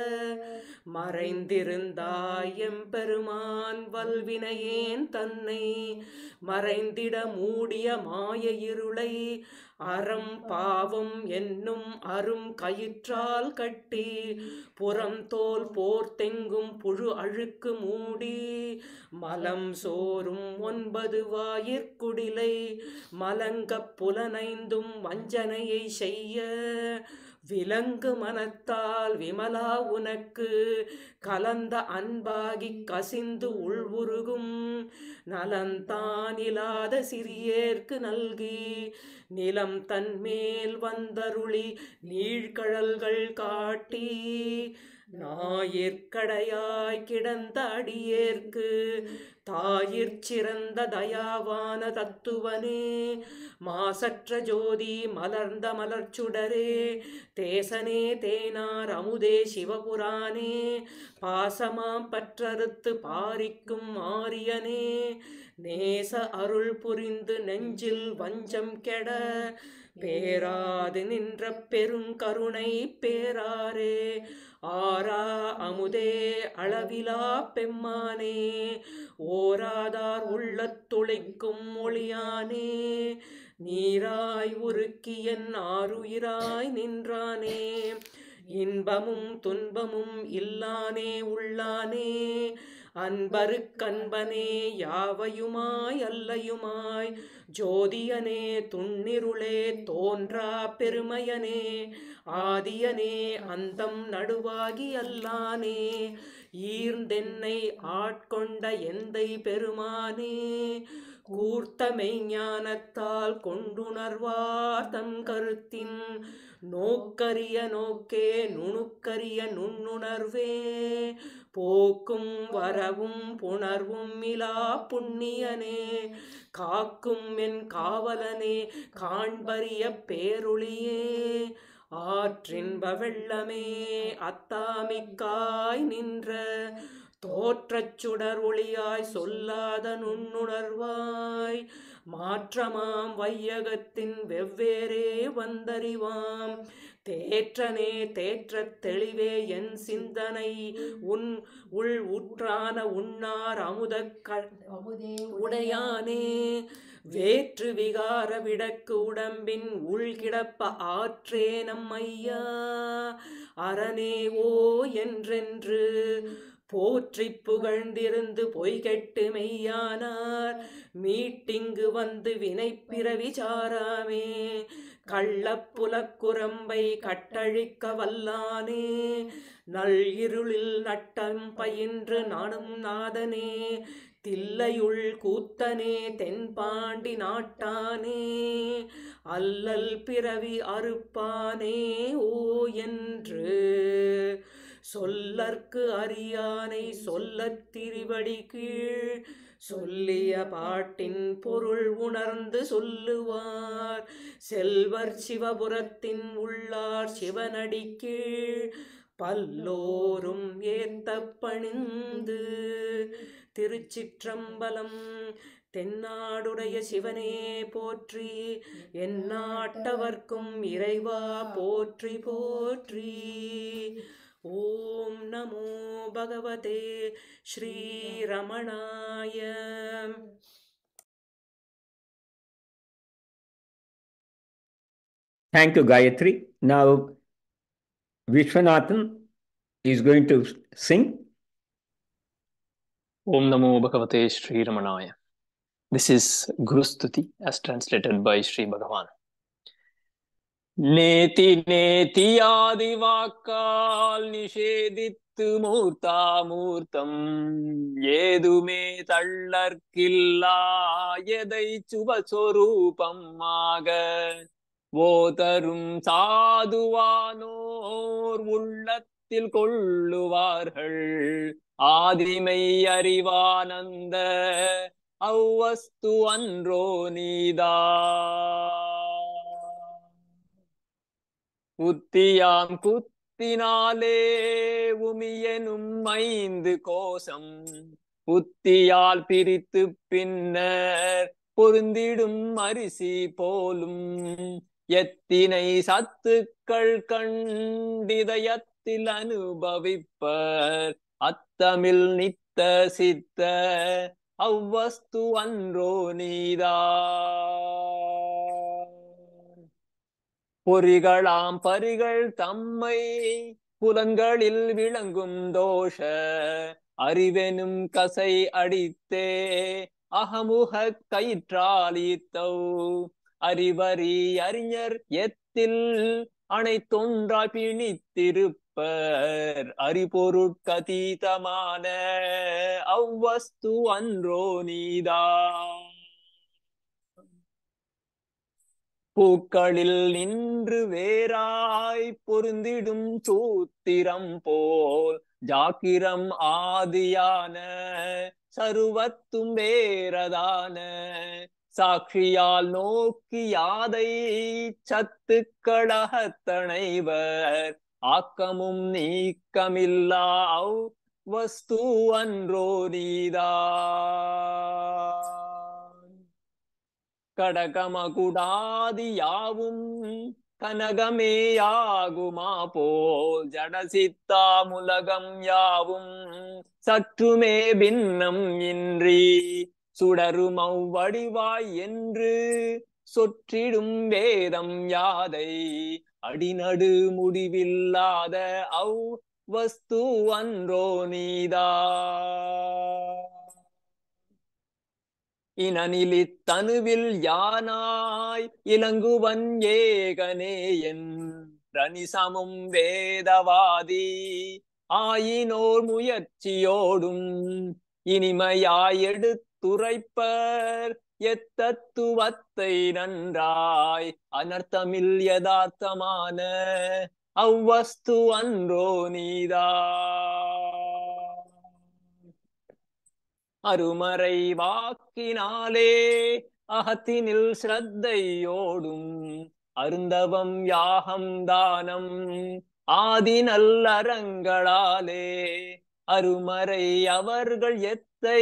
மறைந்திருந்தாய் எம்பெருமான். வல்வினையேன் தன்னை மறைந்திட மூடிய மாய இருளை அறம் பாவம் என்னும் அரும் கயிற்றால் கட்டி புறம் தோல் போர்த்தெங்கும் புழு அழுக்கு மூடி மலம் சோறும் 9 வாயிற்குடிலை மலங்கப் புலனைந்தும் வஞ்சனையை செய்ய விலங்கு மனத்தால் விமலா உனக்கு கலந்த அன்பாகிக் கசிந்து உள்வுருகும் நலந்தானிலாத சிறியேற்கு நல்கி நிலம் தன்மேல் வந்தருளி நீழ்கழல்கள் காட்டி ஞாயிற்கடையாய் கிடந்த அடியேற்கு தாயிற் சிறந்த தயாவான தத்துவனே. மாசற்ற ஜோதி மலர்ந்த மலர்ச்சுடரே தேசனே தேனார் அமுதே சிவபுரானே பாசமாம் பற்றறுத்து பாரிக்கும் ஆரியனே. நேச அருள் புரிந்து நெஞ்சில் வஞ்சம் கெட பேராது நின்ற பெருங்கருணை பேராரே. ஆரா அமுதே அளவிலா பெம்மானே ஓராதார் உள்ளத்துளிக்கும் ஒளியானே. நீராய் உருக்கியன் ஆருயிராய் நின்றானே இன்பமும் துன்பமும் இல்லானே உள்ளானே. அன்பருக்கன்பனே யாவையுமாய் அல்லையுமாய் ஜோதியனே துண்ணிருளே தோன்றா பெருமையனே ஆதியனே அந்தம் நடுவாகி அல்லானே. ஈர்ந்தென்னை ஆட்கொண்ட எந்தை பெருமானே கூர்த்த மெய்ஞானத்தால் கொண்டுணர்வார் தம் கருத்தின் நோக்கரிய நோக்கே நுணுக்கரிய நுண்ணுணர்வே. போக்கும் வரவும் புணர்வும் இலா புண்ணியனே காக்கும் என் காவலனே காண்பரிய பேரொளியே. ஆற்றின்ப வெள்ளமே அத்தாமிக்காய் நின்ற தோற்றச் சுடர் ஒளியாய் சொல்லாத நுண்ணுணர்வாய் மாற்றமாம் வையகத்தின் வெவ்வேறே வந்தறிவாம் தேற்றனே தேற்றத் தெளிவே என் சிந்தனை உன் உள் உற்றான உண்ணார் உடையானே வேற்று விகார விடக்கு உடம்பின் உள்கிடப்ப ஆற்றே நம்மையா அரணே ஓ என்றென்று போற்றி புகழ்ந்திருந்து பொய்கெட்டு மெய்யானார் மீட்டிங்கு வந்து வினைப்பிறவி சாராமே கள்ளப்புலக்குரம்பை கட்டழிக்க வல்லானே நல் இருளில் நட்டம் பயின்று நானும் நாதனே தில்லையுள் கூத்தனே தென்பாண்டி நாட்டானே அல்லல் பிறவி அறுப்பானே ஓ என்று சொல்லற்கு அறியானை சொல்லத் திரிபடி கீழ் சொல்லிய பாட்டின் பொருள் உணர்ந்து சொல்லுவார் செல்வர் சிவபுரத்தின் உள்ளார் சிவனடி கீழ் பல்லோரும் ஏத்த பணிந்து. திருச்சிற்றம்பலம். தென்னாடுடைய சிவனே போற்றி, எந்நாட்டவர்க்கும் இறைவா போற்றி போற்றி. ஓம் நமோ பகவதே Sri ரமணாய. Thank you, Gayatri. Now, Vishwanathan is going to sing. Om Namo Bhagavate Sri Ramanaya. This is Guru Stuti as translated by Sri Bhagavan. நேதி நேதியாதி வாக்கால் நிஷேதித்து மூர்த்தாமூர்த்தம் ஏதுமே தள்ளற்கில்லா எதை சுபஸ்வரூபமாக ஓதரும் சாதுவானோர் உள்ளத்தில் கொள்ளுவார்கள் ஆதிமை அறிவானந்த அவ்வஸ்து அன்றோ நீதா. உத்தியாம் குத்தினாலே உமியனும் 5 கோசம் புத்தியால் பிரித்து பின்னர் பொருந்திடும் அரிசி போலும் எத்தினை சத்துக்கள் கண்டிதயத்தில் அனுபவிப்பர் அத்தமிழ் நித்த சித்த அவ்வஸ்து அன்றோ நீதா. பொறிகளாம் பரிகள் தம்மை புலன்களில் விளங்கும் தோஷ அறிவெனும் கசை அடித்தே அகமுக கயிற்றாலித்தௌ அறிவறி அறிஞர் எத்தில் அனைத்தொன்றாய் பிணித்திருப்பர் அறிபொருட்கதீதமான அவ்வஸ்து அன்றோ நீதா. பூக்களில் நின்று வேறாய் பொருந்திடும் சூத்திரம் போல் ஜாக்கிரம் ஆதியான சருவத்தும் வேறதான சாட்சியால் நோக்கி யாதை சத்துக்களகத்தணைவர் ஆக்கமும் நீக்கமில்லா வஸ்து அன்றோ நீதா. கடகமகுடாதி யாவும் கனகமேயாகுமா போல் ஜடசித்தாமுலகம் யாவும் சற்றுமே பின்னம் இன்றி சுடருமவ் வடிவாய் என்று சொற்றிடும் வேதம் யாதை அடிநடு முடிவில்லாத அவ் வஸ்து அன்றோ நீதா. இனநிலி தனுவில் யானாய் இலங்குவன் ஏகனே என்றனிசமும் வேதவாதி ஆயினோர் முயற்சியோடும் இனிமையாய் எடுத்துரைப்பர் எத்தத்துவத்தை நன்றாய் அனர்த்தமில் யதார்த்தமான அவ்வஸ்து அன்றோ நீதா. அருமறை வாக்கினாலே அகத்தினில் ஸ்ரத்தையோடும் அருந்தவம் யாகம் தானம் ஆதி நல்லறங்களாலே அருமறை அவர்கள் எத்தை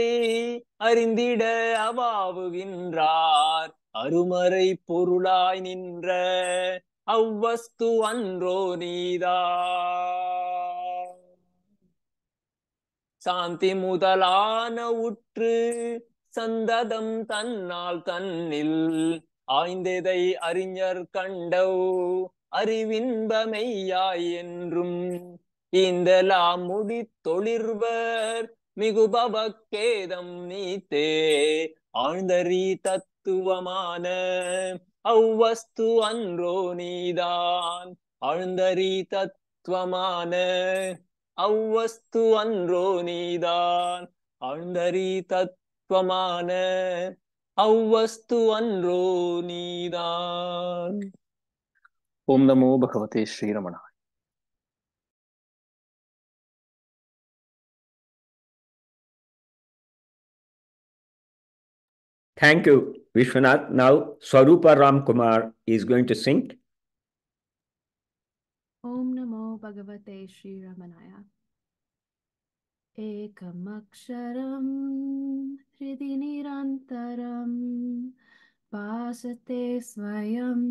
அறிந்திட அவாவுகின்றார். அருமறை பொருளாய் நின்ற அவ்வஸ்து அன்றோ நீதான். சாந்தி முதலான உற்று சந்ததம் தன்னால் தன்னில் ஆய்ந்ததை அறிஞர் கண்டவ் அறிவின்பமெய்யாய் என்றும் இந்தலாம் முடி தொழிர்வர் மிகுபவக்கேதம் நீத்தே ஆழ்ந்தறி தத்துவமான அவ்வஸ்து அன்றோ நீதான். ஆழ்ந்தறி தத்துவமான அவ்வஸ்து அன்றோ நீதான். ஆழ்ந்தறி தத்துவமான அவ்வஸ்து அன்றோ நீதான். ஓம் நமோ பகவதே ஸ்ரீரமணாய. Thank you, Vishwanath. Now, Swarupa Ramkumar is going to sing. Om Namo Bhagavate Sri Ramanaya. Ekam aksharam hridi nirantaram pasate swayam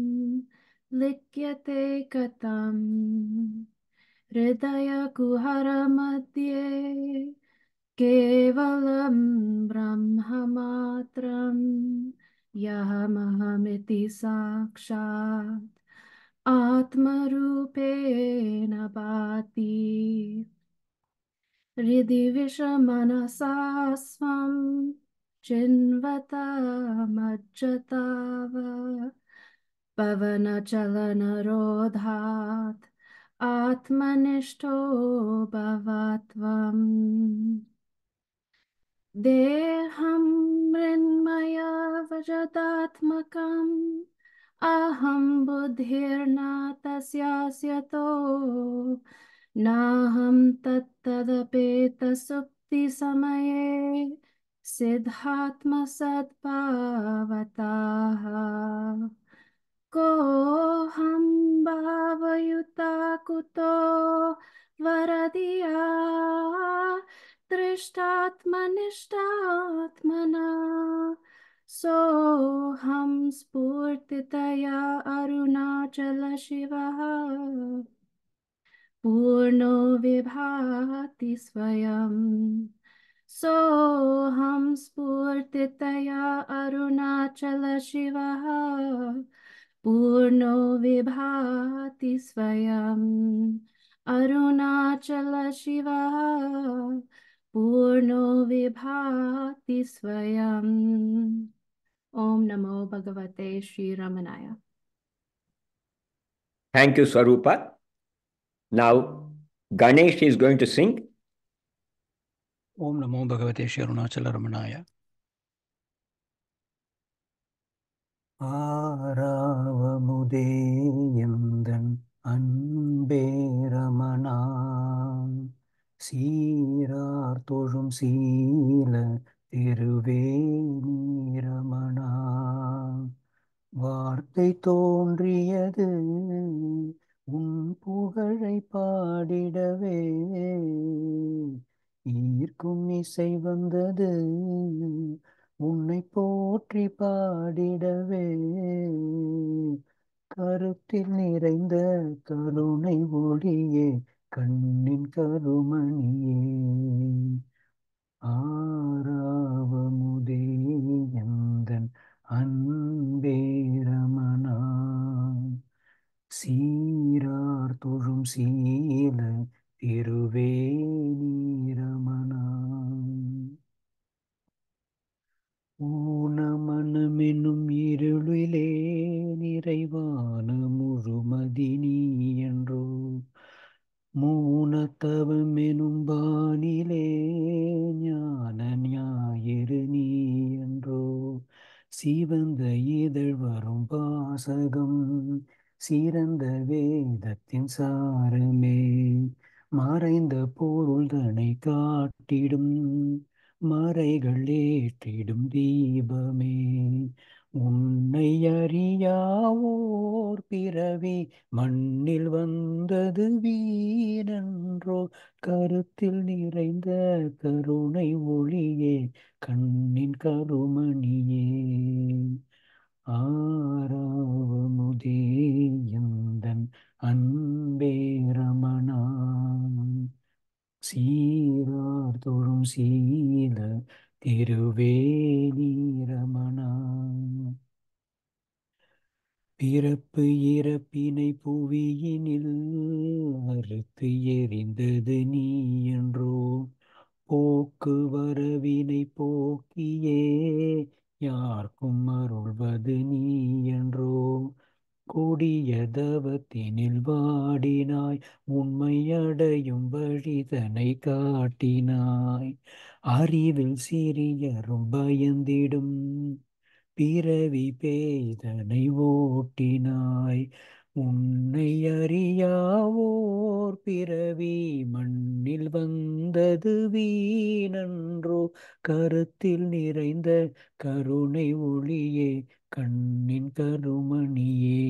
likyate katam hridaya kuhara madhye kevalam brahmamatram yahamaham sakshat atmarupena bhati hridhi vishamana swam chinvata majjatava pavana chalana rodhat atmanishto bhavatvam deham mrinmaya vajadatmakam aham buddhirna tasyasyato naham tattadapeta supti samaye siddhatma sadbhavataha koham bhavayuta kuto varadiya drishtatmanishtatmana soham spurtitaya arunachala shivaha purno vibhati swayam soham spurtitaya arunachala shivaha purno vibhati swayam arunachala shivaha purno vibhati swayam. Om Namo Bhagavate Sri Ramanaya. Thank you, Swarupa. Now, Ganesh is going to sing. Om Namo Bhagavate Sri Arunachala Ramanaya. ஆறாவமுதே எந்தன் அன்பே ரமணா சீரார் தொழும் சீல திருவே நீரமணா வார்த்தை தோன்றியது உன் புகழை பாடிடவே ஈர்க்கும் இசை வந்தது உன்னை போற்றி பாடிடவே கருத்தில் நிறைந்த கருணை ஒளியே கண்ணின் கருமணியே ஆறாவமுதே எந்தன் அன்பே ரமணா சீரார் தொழும் சீல திருவே நீரமணா ஊனமனமெனும் இருளிலே நிறைவான முழுமதி நீ என்றோ மூனத்தவமெனும் பானிலே ஞான ஞாயிறு நீ என்றோ சிவந்த இதழ் வரும் வாசகம் சிறந்த வேதத்தின் சாரமே மறைந்த பொருள் தனை காட்டிடும் மறைகள் ஏற்றிடும் தீபமே உன்னை அறியாவோர் பிறவி மண்ணில் வந்தது வீணன்றோ கருத்தில் நிறைந்த கருணை ஒளியே கண்ணின் கருமணியே ஆறாவமுதே எந்தன் அன்பே ரமணா சீரார் தொழும் சீல திருவேணி ரமணா பிறப்பு இறப்பினை புவியினில் அறுத்து எறிந்தது நீ என்றோ போக்கு வரவினை போக்கியே யார்க்கும் அருள்வது நீ என்றோ கொடிய தவத்தினில் வாடினாய் உண்மையடையும் வழிதனை காட்டினாய் அறிவில் சிறியரும் பயந்திடும் பிறவி பேதனை ஓட்டினாய் உன்னை அறியாவோர் பிறவி மண்ணில் வந்தது வீணன்றோ கருத்தில் நிறைந்த கருணை ஒளியே கண்ணின் கருமணியே